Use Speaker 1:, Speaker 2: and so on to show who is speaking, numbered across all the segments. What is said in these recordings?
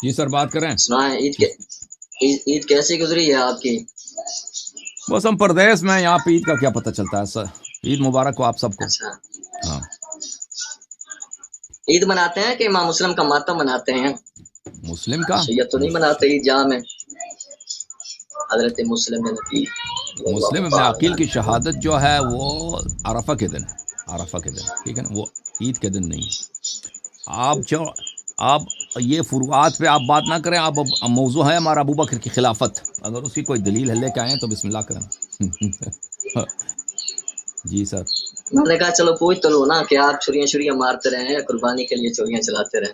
Speaker 1: جی سر بات کریں.
Speaker 2: سنائیں عید کیسی گزری ہے آپ کی؟
Speaker 1: بس ہم پردیس میں، یہاں پہ عید کا کیا پتہ چلتا ہے سر. عید مبارک ہو آپ سب کو.
Speaker 2: اچھا،
Speaker 1: ہاں
Speaker 2: عید مناتے ہیں کہ امام مسلم کا ماتم مناتے ہیں؟
Speaker 1: مسلم کا.
Speaker 2: شیعہ تو نہیں مناتے عید جہاں میں حضرت مسلم نبی
Speaker 1: مسلم ابن عقیل کی شہادت جو ہے وہ عرفہ کے دن ہے، عرفہ کے دن، ٹھیک ہے نا، وہ عید کے دن نہیں ہے. آپ یہ فروعات پہ آپ بات نہ کریں. آپ موضوع ہے ہمارا ابو بکر کی خلافت، اگر اس کی کوئی دلیل ہے لے کے آئیں تو بسم اللہ کریں. جی سر.
Speaker 2: میں نے کہا چلو پوچھ تو لو نا کہ آپ چھریاں مارتے رہے ہیں، قربانی کے لیے چوریاں چلاتے رہے.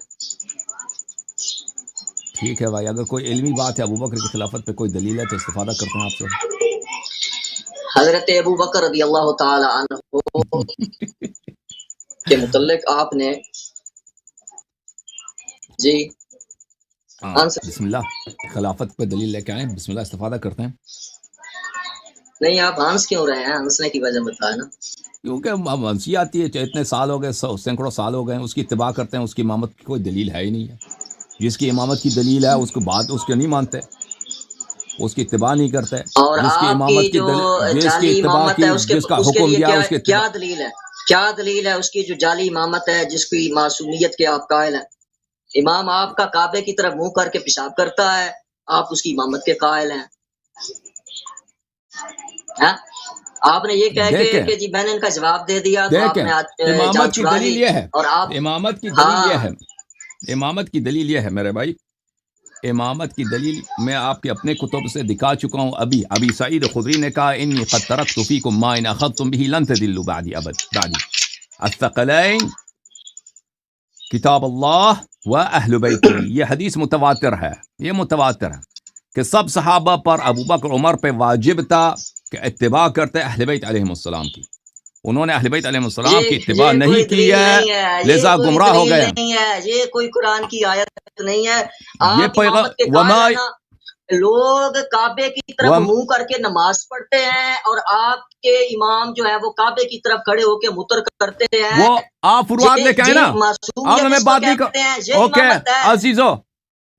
Speaker 1: ٹھیک ہے بھائی، اگر کوئی علمی بات ہے ابو بکر کی خلافت پہ کوئی دلیل ہے تو استفادہ کرتے ہیں آپ سے.
Speaker 2: حضرت ابو بکر رضی اللہ تعالی عنہ کے متعلق آپ نے جی
Speaker 1: بسم اللہ خلافت پہ دلیل لے کے آئیں، بسم اللہ استفادہ کرتے ہیں.
Speaker 2: نہیں آپ ہنس کیوں رہے ہیں؟ ہنسنے کی وجہ بتائیں نا.
Speaker 1: کیونکہ ہنسی آتی ہے، اتنے سال ہو گئے، سینکڑوں سال ہو گئے، اس کی اتباع کرتے ہیں. اس کی امامت کی کوئی دلیل ہے ہی نہیں ہے. جس کی امامت کی دلیل ہے اس کو بات اس کے نہیں مانتے، اس کی اتباع نہیں کرتے.
Speaker 2: اور
Speaker 1: جس کی
Speaker 2: آپ کی
Speaker 1: امامت کی
Speaker 2: جو
Speaker 1: جس کی
Speaker 2: جعلی
Speaker 1: اتباع
Speaker 2: امامت
Speaker 1: کی،
Speaker 2: ہے
Speaker 1: جس کا
Speaker 2: اس کے
Speaker 1: حکم
Speaker 2: لیے
Speaker 1: دیا اس کی
Speaker 2: کیا
Speaker 1: اتباع.
Speaker 2: دلیل ہے؟ کیا دلیل ہے اس کی جو جعلی امامت ہے جس کی معصومیت کے آپ قائل ہیں؟ امام آپ کا کعبے کی طرف منہ کر کے پیشاب کرتا ہے، آپ اس کی امامت کے قائل ہیں. آپ نے یہ کہہ کے کہ جی میں نے ان کا جواب دے دیا تو آپ نے جان
Speaker 1: امامت کی
Speaker 2: چھڑا
Speaker 1: دلیل
Speaker 2: لی.
Speaker 1: یہ ہے،
Speaker 2: اور آپ
Speaker 1: امامت کی دلیل یہ ہے، امامت کی دلیل یہ ہے میرے بھائی، امامت کی دلیل میں آپ کے اپنے کتب سے دکھا چکا ہوں. ابی سعید خدری نے کہا انی قد ترکت فیکم ما ان اخذتم به لن تضلوا بعدی الثقلین کتاب اللہ و اہل بیتی. یہ حدیث متواتر ہے، یہ متواتر ہے کہ سب صحابہ پر، ابو بکر عمر پہ واجب تھا کہ اتباع کرتے اہل بیت علیہم السلام کی. انہوں نے اہل بیت علیہ السلام کی اتباع نہیں کی ہے، لہذا گمراہ ہو گئے.
Speaker 2: یہ کوئی قرآن کی آیت نہیں ہے.
Speaker 1: یہ
Speaker 2: آپ امامت کے قائل ہیں نا. لوگ کعبے کی طرف منہ کر کے نماز پڑھتے ہیں اور آپ کے امام جو ہے وہ کعبے کی طرف کھڑے ہو کے متر کرتے ہیں.
Speaker 1: وہ آپ فروعات لے کے آئے نا، آپ ہمیں بات نہیں کر. اوکے عزیزو،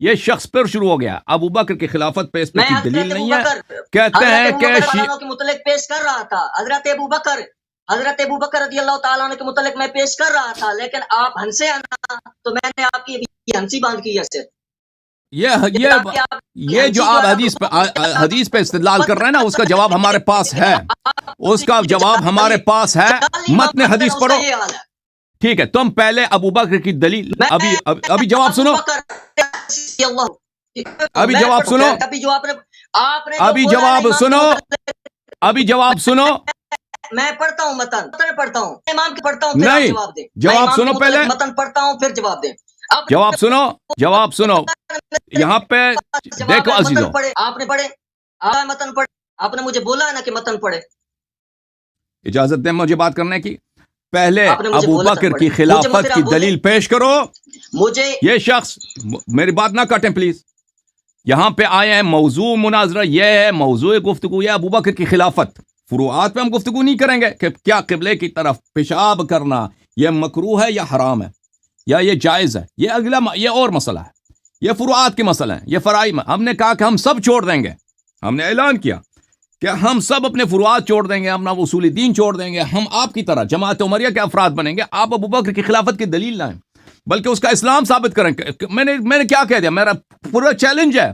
Speaker 1: یہ شخص پر شروع ہو گیا. ابو بکر کی خلافت پہ اس پہ کی دلیل نہیں ہے. کہتے ہیں کہ
Speaker 2: کے متعلق پیش کر رہا تھا حضرت ابو بکر رضی اللہ تعالیٰ عنہ کے متعلق میں پیش کر رہا تھا، لیکن آپ ہنسے نا تو میں نے آپ کی ہنسی باندھ کی ایسے.
Speaker 1: یہ جو آپ حدیث پہ استدلال کر رہے ہیں نا، اس کا جواب ہمارے پاس ہے، اس کا جواب ہمارے پاس ہے. متن حدیث پڑھو. ٹھیک ہے، تم پہلے ابو بکر کی دلیل ابھی جواب سنو، ابھی جواب سنو، ابھی جواب سنو.
Speaker 2: میں پڑھتا ہوں متن پڑھتا ہوں، امام کی پڑھتا ہوں،
Speaker 1: نہیں
Speaker 2: جواب دیں.
Speaker 1: جواب سنو پہلے،
Speaker 2: متن پڑھتا ہوں پھر جواب دیں.
Speaker 1: جواب سنو. یہاں پہ دیکھو عزیزو،
Speaker 2: آپ نے پڑھے متن پڑھے، آپ نے مجھے بولا ہے نا کہ متن پڑھے.
Speaker 1: اجازت دیں مجھے بات کرنے کی. پہلے ابو بکر کی خلافت کی دلیل پیش کرو.
Speaker 2: مجھے
Speaker 1: یہ شخص میری بات نہ کاٹیں پلیز. یہاں پہ آئے ہیں، موضوع مناظرہ یہ ہے، موضوع گفتگو یہ ابو بکر کی خلافت. فروعات پہ ہم گفتگو نہیں کریں گے کہ کیا قبلے کی طرف پیشاب کرنا یہ مکروہ ہے یا حرام ہے یا یہ جائز ہے. یہ اگلا، یہ اور مسئلہ ہے. یہ فروعات کے مسئلہ ہیں، یہ فرائض. ہم نے کہا کہ ہم سب چھوڑ دیں گے. ہم نے اعلان کیا کہ ہم سب اپنے فروعات چھوڑ دیں گے، اپنا اصول دین چھوڑ دیں گے. ہم آپ کی طرح جماعت عمریہ کے افراد بنیں گے. آپ ابو بکر کی خلافت کی دلیل لائیں، بلکہ اس کا اسلام ثابت کریں. میں نے کیا کہہ دیا؟ میرا پورا چیلنج ہے.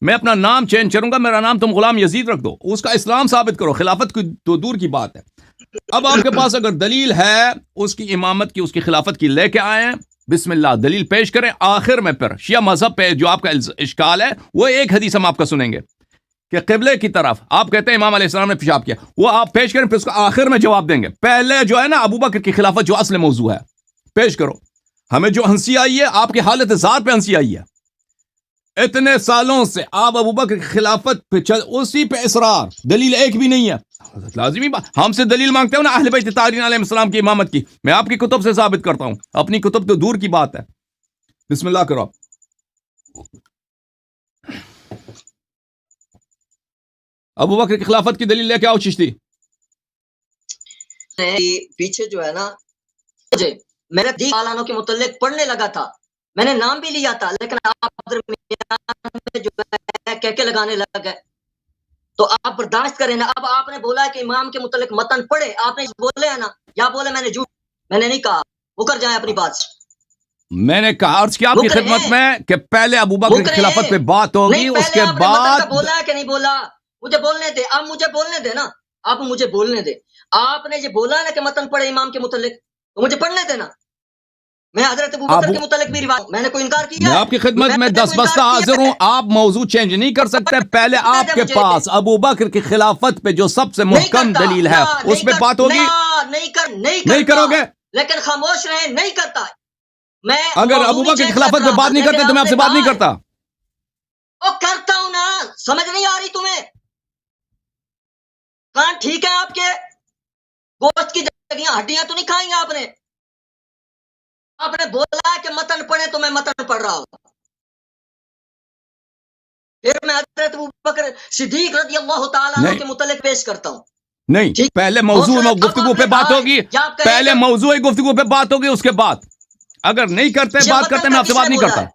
Speaker 1: میں اپنا نام چینج کروں گا، میرا نام تم غلام یزید رکھ دو. اس کا اسلام ثابت کرو. خلافت کی تو دور کی بات ہے. اب آپ کے پاس اگر دلیل ہے اس کی امامت کی، اس کی خلافت کی، لے کے آئیں. بسم اللہ دلیل پیش کریں. آخر میں پھر شیعہ مذہب پہ جو آپ کا اشکال ہے، وہ ایک حدیث ہم آپ کا سنیں گے کہ قبلے کی طرف آپ کہتے ہیں امام علیہ السلام نے پیشاب کیا، وہ آپ پیش کریں، پھر اس کا آخر میں جواب دیں گے. پہلے جو ہے نا ابو بکر کی خلافت جو اصل موضوع ہے پیش کرو. ہمیں جو ہنسی آئی ہے آپ کی حالت ذات پہ ہنسی آئی ہے. اتنے سالوں سے آپ ابو بکر کی خلافت پہ اسی پہ اصرار، دلیل ایک بھی نہیں ہے. لازمی بات، ہم سے دلیل مانگتے ہو نا اہل بیت طاہرین علیہ السلام کی امامت کی. میں آپ کی کتب سے ثابت کرتا ہوں، اپنی کتب تو دور کی بات ہے. بسم اللہ کرو. ابو بکر کی خلافت کی دلیل لے کے آؤ چشتی.
Speaker 2: پیچھے جو ہے نا میرے دین والوں کے متعلق پڑھنے لگا تھا، میں نے نام بھی لیا تھا، لیکن آپ درمیان میں جو ہے کہکے لگانے لگ گئے، تو آپ برداشت کریں نا. اب آپ نے بولا کہ امام کے متعلق متن پڑھے، آپ نے بولے ہے نا، یا بولے میں نے جھوٹ، میں نے نہیں کہا. مکر جائیں اپنی بات سے.
Speaker 1: میں نے کہا عرض کیا آپ کی
Speaker 2: مکر
Speaker 1: خدمت
Speaker 2: ہیں،
Speaker 1: میں کہ پہلے ابو بکر کی
Speaker 2: مکر
Speaker 1: خلافت پہ
Speaker 2: ہیں.
Speaker 1: بات ہوگی،
Speaker 2: نہیں،
Speaker 1: اس
Speaker 2: پہلے
Speaker 1: کے
Speaker 2: آپ نے متن کا
Speaker 1: بعد
Speaker 2: بولا ہے کہ نہیں بولا؟ مجھے بولنے دے، اب مجھے بولنے دے نا، آپ مجھے بولنے دے. آپ نے یہ بولا نا کہ متن پڑھے امام کے متعلق، تو مجھے پڑھنے دینا. میں حضرت ابو بکر کے متعلق بھی روایت، میں نے کوئی انکار کیا
Speaker 1: میں
Speaker 2: ہے؟
Speaker 1: آپ کی خدمت میں
Speaker 2: نے
Speaker 1: دس
Speaker 2: کوئی
Speaker 1: بستہ
Speaker 2: انکار
Speaker 1: حاضر
Speaker 2: کیا
Speaker 1: ہوں.
Speaker 2: ہے؟
Speaker 1: آپ موضوع چینج نہیں کر سکتے. پہلے
Speaker 2: پڑھنے
Speaker 1: آپ
Speaker 2: دے
Speaker 1: کے
Speaker 2: مجھے.
Speaker 1: پاس ابو بکر کی خلافت پہ جو سب سے
Speaker 2: نہیں
Speaker 1: محکم
Speaker 2: کرتا،
Speaker 1: دلیل ہے
Speaker 2: لا
Speaker 1: اس
Speaker 2: نہیں
Speaker 1: پہ
Speaker 2: کر،
Speaker 1: بات ہوگی.
Speaker 2: لا نہیں
Speaker 1: نہیں
Speaker 2: کرتا،
Speaker 1: کرو گے؟
Speaker 2: لیکن خاموش رہیں. نہیں کرتا. میں
Speaker 1: اگر
Speaker 2: موضوع
Speaker 1: ابو
Speaker 2: نہیں
Speaker 1: بکر کی
Speaker 2: چینج
Speaker 1: خلافت
Speaker 2: کر
Speaker 1: پہ
Speaker 2: رہا
Speaker 1: بات
Speaker 2: تھا،
Speaker 1: نہیں کرتے
Speaker 2: لیکن
Speaker 1: تو میں آپ
Speaker 2: نے
Speaker 1: سے بات نہیں
Speaker 2: کہا
Speaker 1: کرتا.
Speaker 2: او کرتا ہوں نا. سمجھ نہیں آ رہی تمہیں؟ کہاں ٹھیک ہے آپ کے گوشت کی جگہ ہڈیاں تو نہیں کھائیں گے آپ نے؟ آپ نے بولا کہ متن پڑھے تو میں متن پڑھ رہا ہوں. پھر میں حضرت ابو بکر صدیق رضی اللہ تعالیٰ عنہ
Speaker 1: نہیں
Speaker 2: کے متعلق پیش کرتا ہوں.
Speaker 1: نہیں،
Speaker 2: ٹھیک،
Speaker 1: پہلے موضوع
Speaker 2: اب
Speaker 1: گفتگو
Speaker 2: آپ
Speaker 1: پہ
Speaker 2: نے
Speaker 1: بات
Speaker 2: کہا ہے
Speaker 1: ہوگی.
Speaker 2: کہ آپ کہیں
Speaker 1: پہلے
Speaker 2: کہ
Speaker 1: موضوع گفتگو پہ بات ہوگی، اس کے بعد اگر نہیں کرتے
Speaker 2: یہ
Speaker 1: بات کرتے
Speaker 2: متن
Speaker 1: میں
Speaker 2: کا
Speaker 1: آپ سے
Speaker 2: کس
Speaker 1: بات
Speaker 2: نے
Speaker 1: نہیں
Speaker 2: بولا
Speaker 1: کرتا.
Speaker 2: ہے؟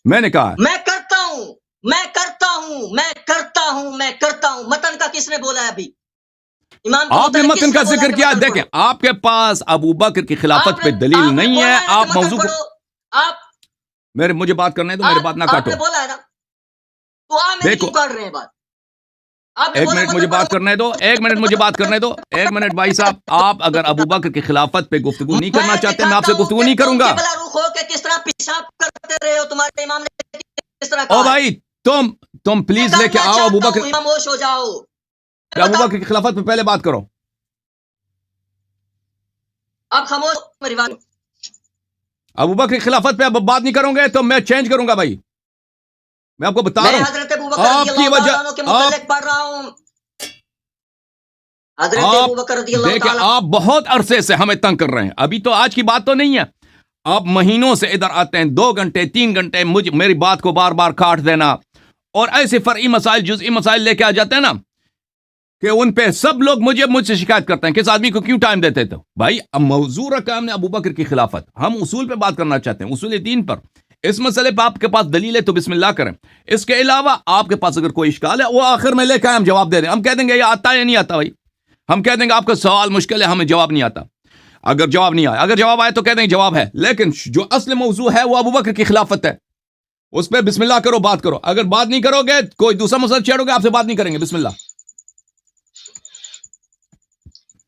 Speaker 1: میں نے کہا
Speaker 2: میں کرتا ہوں، میں کرتا ہوں، میں کرتا ہوں، میں کرتا ہوں. متن کا کس نے بولا ہے ابھی؟ امام کے
Speaker 1: آپ نے
Speaker 2: متعلق
Speaker 1: متن
Speaker 2: کس
Speaker 1: کا
Speaker 2: نے بولا ہے
Speaker 1: ذکر
Speaker 2: کہ
Speaker 1: کیا.
Speaker 2: متن
Speaker 1: دیکھیں
Speaker 2: پڑھو؟
Speaker 1: آپ کے پاس ابو بکر کی خلافت پہ دلیل
Speaker 2: آپ نے
Speaker 1: نہیں ہے.
Speaker 2: بولا ہے نا کہ
Speaker 1: آپ
Speaker 2: متن
Speaker 1: موضوع کو
Speaker 2: پڑھو. آپ
Speaker 1: مجھے بات کرنے دو، میری بات نہ
Speaker 2: آپ
Speaker 1: کاٹو.
Speaker 2: نے بولا ہے نا، تو آپ میری
Speaker 1: دیکھو
Speaker 2: کیوں کاٹ رہے ہیں بات؟ آپ نے
Speaker 1: ایک
Speaker 2: بولا
Speaker 1: منٹ مجھے
Speaker 2: متن پڑھو.
Speaker 1: بات کرنے دو، ایک منٹ مجھے بات کرنے دو، ایک منٹ بھائی صاحب. آپ اگر ابو بکر کی خلافت پہ گفتگو نہیں کرنا
Speaker 2: میں
Speaker 1: چاہتے میں آپ
Speaker 2: دکھاتا
Speaker 1: سے
Speaker 2: ہوں
Speaker 1: گفتگو
Speaker 2: کہ
Speaker 1: نہیں کروں
Speaker 2: تم
Speaker 1: گا.
Speaker 2: قبلہ رخ ہو کے کس طرح پیشاب کرتے رہے ہو. تمہارے امام نے کس طرح
Speaker 1: او
Speaker 2: کہا ہے.
Speaker 1: بھائی تم
Speaker 2: میں
Speaker 1: پلیز لے کے
Speaker 2: کرنا
Speaker 1: آؤ ابو
Speaker 2: چاہتا
Speaker 1: بکر.
Speaker 2: ہوں، خاموش ہو جاؤ.
Speaker 1: ابو
Speaker 2: بتاؤ،
Speaker 1: بکر کی خلافت پہ پہلے بات کرو.
Speaker 2: آپ خاموش. میری بات
Speaker 1: ابو بکر کی خلافت پہ اب بات نہیں کروں گے تو میں چینج کروں گا بھائی. میں آپ کو بتا
Speaker 2: میں
Speaker 1: رہا
Speaker 2: حضرت ابو
Speaker 1: ہوں
Speaker 2: بکر رضی
Speaker 1: آپ کی
Speaker 2: اللہ
Speaker 1: وجہ
Speaker 2: تعالیٰ عنہ کے متعلق پڑھ رہا ہوں. حضرت
Speaker 1: آپ
Speaker 2: ابو بکر رضی اللہ
Speaker 1: دیکھیں
Speaker 2: تعالیٰ
Speaker 1: آپ بہت عرصے سے ہمیں تنگ کر رہے ہیں. ابھی تو آج کی بات تو نہیں ہے. آپ مہینوں سے ادھر آتے ہیں، 2 گھنٹے 3 گھنٹے میری بات کو بار بار کاٹ دینا اور ایسے فرعی مسائل جزئی مسائل لے کے آ جاتے ہیں نا کہ ان پہ سب لوگ مجھ سے شکایت کرتے ہیں کہ اس آدمی کو کیوں ٹائم دیتے. تو بھائی اب موضوع رکھا ہم نے ابو بکر کی خلافت. ہم اصول پہ بات کرنا چاہتے ہیں، اصول دین پر. اس مسئلے پہ آپ کے پاس دلیل ہے تو بسم اللہ کریں. اس کے علاوہ آپ کے پاس اگر کوئی اشکال ہے وہ آخر میں لے کے آئے، ہم جواب دے دیں. ہم کہہ دیں گے یہ آتا ہے یا نہیں آتا. بھائی ہم کہہ دیں گے آپ کا سوال مشکل ہے، ہمیں جواب نہیں آتا. اگر جواب نہیں آیا، اگر جواب آئے تو کہہ دیں جواب ہے. لیکن جو اصل موضوع ہے وہ ابو بکر کی خلافت ہے. اس پہ بسم اللہ کرو، بات کرو. اگر بات نہیں کرو گے، کوئی دوسرا مسئلہ چھیڑو گے، آپ سے بات نہیں کریں گے. بسم اللہ.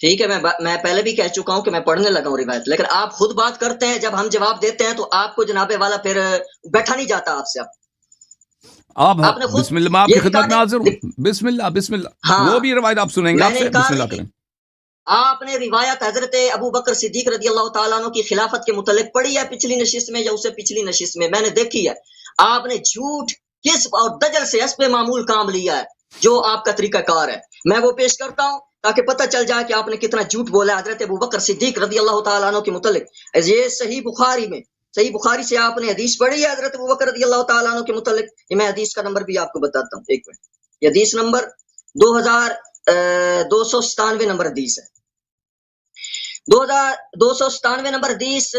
Speaker 2: ٹھیک ہے. میں پہلے بھی کہہ چکا ہوں کہ میں پڑھنے لگا ہوں روایت، لیکن آپ خود بات کرتے ہیں. جب ہم جواب دیتے ہیں تو آپ کو جناب والا پھر بیٹھا نہیں جاتا آپ سے.
Speaker 1: آپ
Speaker 2: آپ نے خود
Speaker 1: بسم اللہ، میں آپ کی
Speaker 2: یہ
Speaker 1: خدمت
Speaker 2: دکھا
Speaker 1: میں حاضر
Speaker 2: دیں.
Speaker 1: ہوں. بسم اللہ بسم اللہ.
Speaker 2: ہاں،
Speaker 1: وہ بھی روایت آپ سنیں گے،
Speaker 2: میں
Speaker 1: آپ
Speaker 2: نے
Speaker 1: سے
Speaker 2: انکار
Speaker 1: بسم اللہ
Speaker 2: نہیں کی.
Speaker 1: کریں.
Speaker 2: آپ نے روایت حضرت ابو بکر صدیق رضی اللہ تعالیٰ عنہ کی خلافت کے متعلق پڑھی ہے پچھلی نشست میں یا اسے پچھلی نشست میں؟ میں نے دیکھی ہے. آپ نے جھوٹ، کسب اور دجل سے حسب معمول کام لیا ہے، جو آپ کا طریقہ کار ہے. میں وہ پیش کرتا ہوں تاکہ پتہ چل جائے کہ آپ نے کتنا جھوٹ بولا ہے حضرت ابو بکر صدیق رضی اللہ تعالیٰ عنہ کے متعلق. یہ صحیح بخاری میں، صحیح بخاری سے آپ نے حدیث پڑھی ہے حضرت ابو بکر رضی اللہ تعالیٰ عنہ کے متعلق. یہ میں حدیث کا نمبر بھی آپ کو بتاتا ہوں، ایک منٹ. یہ حدیث نمبر 2297 نمبر حدیث ہے. 2297 نمبر حدیث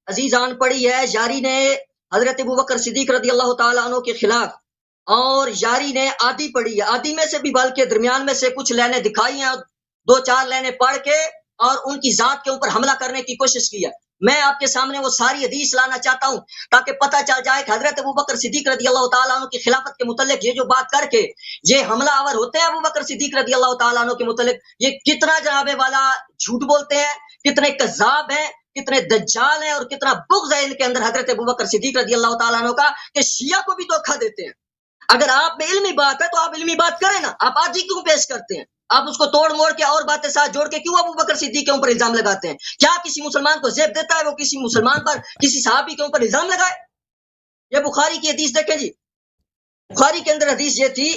Speaker 2: عزیزان پڑھی ہے. یاری نے حضرت ابو بکر صدیق رضی اللہ تعالیٰ عنہ کے خلاف، اور یاری نے آدھی پڑھی ہے. آدھی میں سے بھی بلکہ درمیان میں سے کچھ لائنیں دکھائی ہیں، 2-4 لائنیں پڑھ کے اور ان کی ذات کے اوپر حملہ کرنے کی کوشش کی ہے. میں آپ کے سامنے وہ ساری حدیث لانا چاہتا ہوں تاکہ پتہ چل جائے کہ حضرت ابو بکر صدیق رضی اللہ تعالیٰ عنہ کی خلافت کے متعلق یہ جو بات کر کے یہ حملہ آور ہوتے ہیں ابو بکر صدیق رضی اللہ تعالیٰ عنہ کے متعلق، یہ کتنا جناب والا جھوٹ بولتے ہیں، کتنے کذاب ہیں، کتنے دجال ہیں، اور کتنا بغض ہے ان کے اندر حضرت ابو بکر صدیق رضی اللہ تعالیٰ عنہ کا کہ شیعہ کو بھی دھوکہ دیتے ہیں. اگر آپ میں علمی بات ہے تو آپ علمی بات کریں نا. آپ آج ہی کیوں پیش کرتے ہیں؟ آپ اس کو توڑ موڑ کے اور باتیں ساتھ جوڑ کے کیوں ابو بکر صدیق کے اوپر الزام لگاتے ہیں؟ کیا کسی مسلمان کو زیب دیتا ہے وہ کسی مسلمان پر، کسی صحابی کے اوپر الزام لگائے؟ یہ بخاری کی حدیث دیکھیں جی. بخاری کے اندر حدیث یہ تھی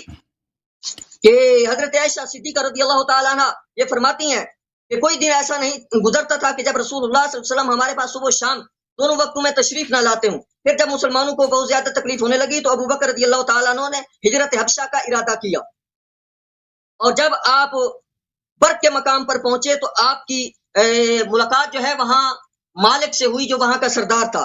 Speaker 2: کہ حضرت عائشہ صدیقہ رضی اللہ تعالیٰ عنہ یہ فرماتی ہیں کہ کوئی دن ایسا نہیں گزرتا تھا کہ جب رسول اللہ صلی اللہ علیہ وسلم ہمارے پاس صبح و شام دونوں وقتوں میں تشریف نہ لاتے ہوں. پھر جب مسلمانوں کو بہت زیادہ تکلیف ہونے لگی تو ابو بکر رضی اللہ تعالیٰ عنہ نے ہجرت حبشہ کا ارادہ کیا، اور جب آپ برق کے مقام پر پہنچے تو آپ کی ملاقات جو ہے وہاں مالک سے ہوئی جو وہاں کا سردار تھا.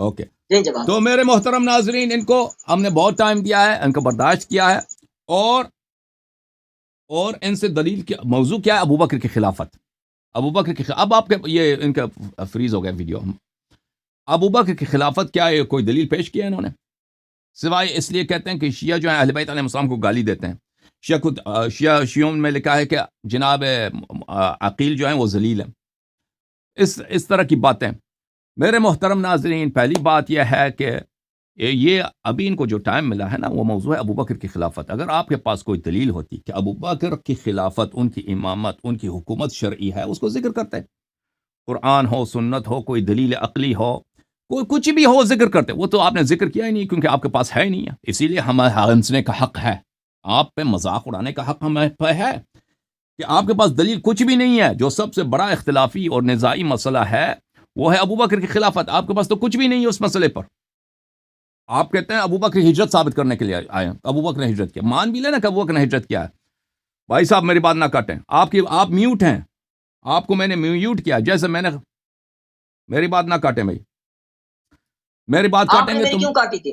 Speaker 1: اوکے
Speaker 2: دیں جواب.
Speaker 1: تو میرے محترم ناظرین، ان کو ہم نے بہت ٹائم دیا ہے، ان کو برداشت کیا ہے، اور ان سے دلیل کیا موضوع کیا ہے؟ ابو بکر کی خلافت. ابو بکر کی اب آپ کے یہ ان کا فریز ہو گیا ویڈیو. ابو بکر کی خلافت کیا ہے؟ کوئی دلیل پیش کیا انہوں نے؟ سوائے اس لیے کہتے ہیں کہ شیعہ جو ہیں اہل بیت علیہ السلام کو گالی دیتے ہیں. شیعوں میں لکھا ہے کہ جناب عقیل جو ہیں وہ ذلیل ہیں. اس طرح کی باتیں. میرے محترم ناظرین، پہلی بات یہ ہے کہ یہ ابھی ان کو جو ٹائم ملا ہے نا، وہ موضوع ہے ابو بکر کی خلافت. اگر آپ کے پاس کوئی دلیل ہوتی کہ ابو بکر کی خلافت، ان کی امامت، ان کی حکومت شرعی ہے، اس کو ذکر کرتے ہیں. قرآن ہو، سنت ہو، کوئی دلیل عقلی ہو، کوئی کچھ بھی ہو، ذکر کرتے. وہ تو آپ نے ذکر کیا ہی نہیں، کیونکہ آپ کے پاس ہے ہی نہیں ہے. اسی لیے ہمیں ہنسنے کا حق ہے، آپ پہ مذاق اڑانے کا حق ہمیں پہ ہے کہ آپ کے پاس دلیل کچھ بھی نہیں ہے. جو سب سے بڑا اختلافی اور نزاعی مسئلہ ہے وہ ہے ابو بکر کی خلافت. آپ کے پاس تو کچھ بھی نہیں ہے اس مسئلے پر. آپ کہتے ہیں ابو بکر ہجرت ثابت کرنے کے لیے آئے ہیں. ابو بکر نے ہجرت کیا، مان بھی لینا کہ ابو بکر نے ہجرت کیا ہے. بھائی صاحب میری بات نہ کاٹیں، آپ میوٹ ہیں، آپ کو میں نے میوٹ کیا. جیسے میں نے میری بات نہ کاٹیں بھائی، میری بات
Speaker 2: آپ
Speaker 1: کاٹیں
Speaker 2: نے
Speaker 1: گے
Speaker 2: میری
Speaker 1: تم.
Speaker 2: کیوں کاٹی تھی؟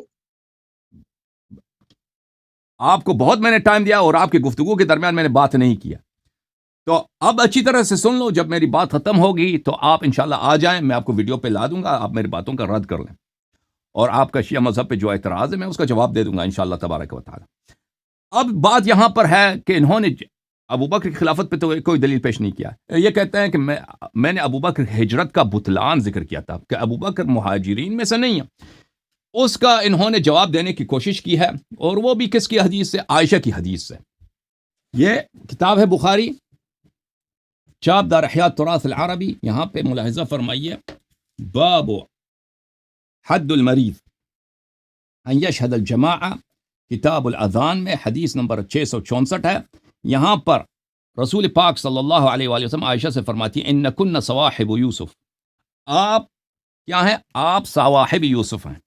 Speaker 1: آپ کو بہت میں نے ٹائم دیا اور آپ کی گفتگو کے درمیان میں نے بات نہیں کیا. تو اب اچھی طرح سے سن لو. جب میری بات ختم ہوگی تو آپ انشاءاللہ آ جائیں، میں آپ کو ویڈیو پہ لا دوں گا، آپ میری باتوں کا رد کر لیں، اور آپ کا شیعہ مذہب پہ جو اعتراض ہے میں اس کا جواب دے دوں گا انشاءاللہ تبارک و تعالی. اب بات یہاں پر ہے کہ انہوں نے ابو بکر کی خلافت پہ تو کوئی دلیل پیش نہیں کیا. یہ کہتے ہیں کہ میں نے ابو بکر ہجرت کا بطلان ذکر کیا تھا کہ ابو بکر مہاجرین میں سے نہیں ہے. اس کا انہوں نے جواب دینے کی کوشش کی ہے، اور وہ بھی کس کی حدیث سے؟ عائشہ کی حدیث سے. یہ کتاب ہے بخاری، چاپ دار احیاء تراث العربی. یہاں پہ ملاحظہ فرمائیے، باب حد المریض ان یشہد الجماعہ، کتاب الاذان میں حدیث نمبر 664 ہے. یہاں پر رسول پاک صلی اللہ علیہ وآلہ وسلم عائشہ سے فرماتی ہیں انکن صواحب یوسف، آپ کیا ہیں؟ آپ صواحب یوسف ہیں،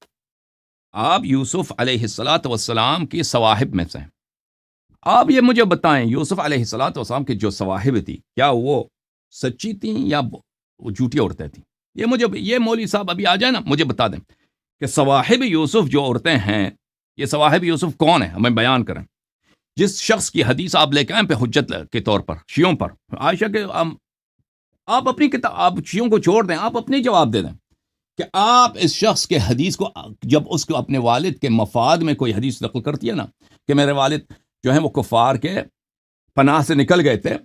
Speaker 1: آپ یوسف علیہ السلام کی صواحب میں سے ہیں. آپ یہ مجھے بتائیں، یوسف علیہ السلام کی جو صواحب تھی، کیا وہ سچی تھیں یا وہ جھوٹی عورتیں تھیں؟ یہ مولوی صاحب ابھی آ جائیں نا، مجھے بتا دیں کہ صواحب یوسف جو عورتیں ہیں، یہ صواحب یوسف کون ہیں؟ ہمیں بیان کریں. جس شخص کی حدیث آپ لے کے آئیں پہ حجت کے طور پر شیعوں پر، عائشہ کے، آپ اپنی کتاب، آپ شیعوں کو چھوڑ دیں، آپ اپنی جواب دے دیں کہ آپ اس شخص کے حدیث کو، جب اس کو اپنے والد کے مفاد میں کوئی حدیث نقل کرتی ہے نا کہ میرے والد جو ہیں وہ کفار کے پناہ سے نکل گئے تھے،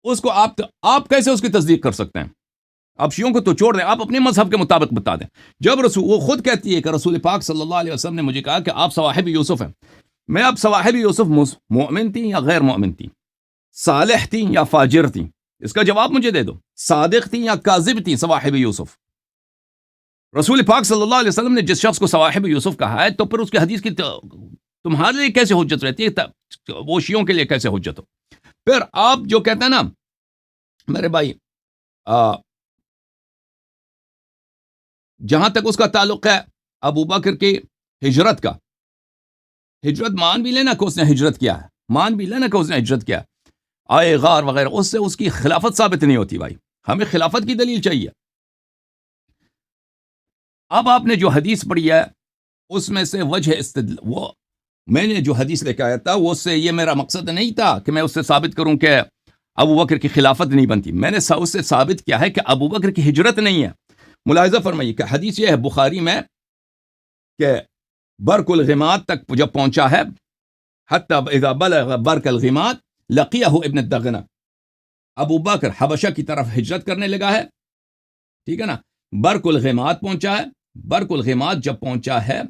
Speaker 1: اس کو آپ کیسے اس کی تصدیق کر سکتے ہیں؟ آپ شیعوں کو تو چھوڑ دیں، آپ اپنے مذہب کے مطابق بتا دیں. جب وہ خود کہتی ہے کہ رسول پاک صلی اللہ علیہ وسلم نے مجھے کہا کہ آپ صواحب یوسف ہیں، میں اب صواحب یوسف مومن تھی یا غیر مومن تھی، صالح تھی یا فاجر تھی، اس کا جواب مجھے دے دو. صادق تھی یا کاذب تھی صواحب یوسف؟ رسول پاک صلی اللہ علیہ وسلم نے جس شخص کو صواحب یوسف کہا ہے، تو پھر اس کی حدیث کی تمہارے لیے کیسے حجت رہتی ہے؟ وہ شیعوں کے لیے کیسے حجت ہو؟ پھر آپ جو کہتے ہیں نا میرے بھائی، جہاں تک اس کا تعلق ہے ابو بکر کی ہجرت کا، ہجرت مان بھی لینا کہ اس نے ہجرت کیا ہے، مان بھی لینا کہ اس نے ہجرت کیا ہے، آئے غار وغیرہ، اس سے اس کی خلافت ثابت نہیں ہوتی. بھائی ہمیں خلافت کی دلیل چاہیے. اب آپ نے جو حدیث پڑھی ہے اس میں سے وجہ وہ میں نے جو حدیث لے کے آیا تھا، وہ سے یہ میرا مقصد نہیں تھا کہ میں اس سے ثابت کروں کہ ابو بکر کی خلافت نہیں بنتی. میں نے اس سے ثابت کیا ہے کہ ابو بکر کی ہجرت نہیں ہے. ملاحظہ فرمائیے کہ حدیث یہ ہے بخاری میں کہ برق الغمات تک جب پہنچا ہے، حتی اذا بلغ برق الغمات لقیہ ابن الدغنہ، ابو بکر حبشہ کی طرف ہجرت کرنے لگا ہے، ٹھیک ہے نا. برق الغمات پہنچا ہے، برق الغمات جب پہنچا ہے،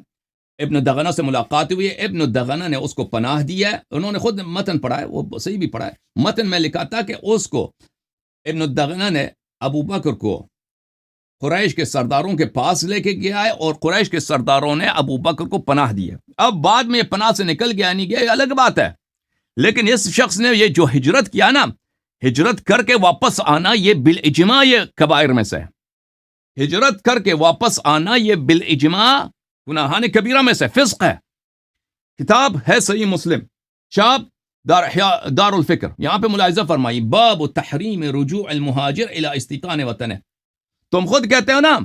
Speaker 1: ابن دغنہ سے ملاقات ہوئی ہے، ابن دغنہ نے اس کو پناہ دیا ہے. انہوں نے خود متن پڑھا ہے، وہ صحیح بھی پڑھا ہے. متن میں لکھا تھا کہ اس کو ابن دغنہ نے ابو بکر کو قریش کے سرداروں کے پاس لے کے گیا ہے، اور قریش کے سرداروں نے ابو بکر کو پناہ دی ہے. اب بعد میں یہ پناہ سے نکل گیا نہیں گیا، یہ الگ بات ہے، لیکن اس شخص نے یہ جو ہجرت کیا نا، ہجرت کر کے واپس آنا، یہ بالاجماع یہ کبائر میں سے ہے. ہجرت کر کے واپس آنا یہ بالاجماع گناہان کبیرہ میں سے فسق ہے. کتاب ہے صحیح مسلم، چاپ دار الفکر. یہاں پہ ملاحظہ فرمائی، باب تحریم رجوع المہاجر الی استیطان وطنہ. تم خود کہتے ہو نا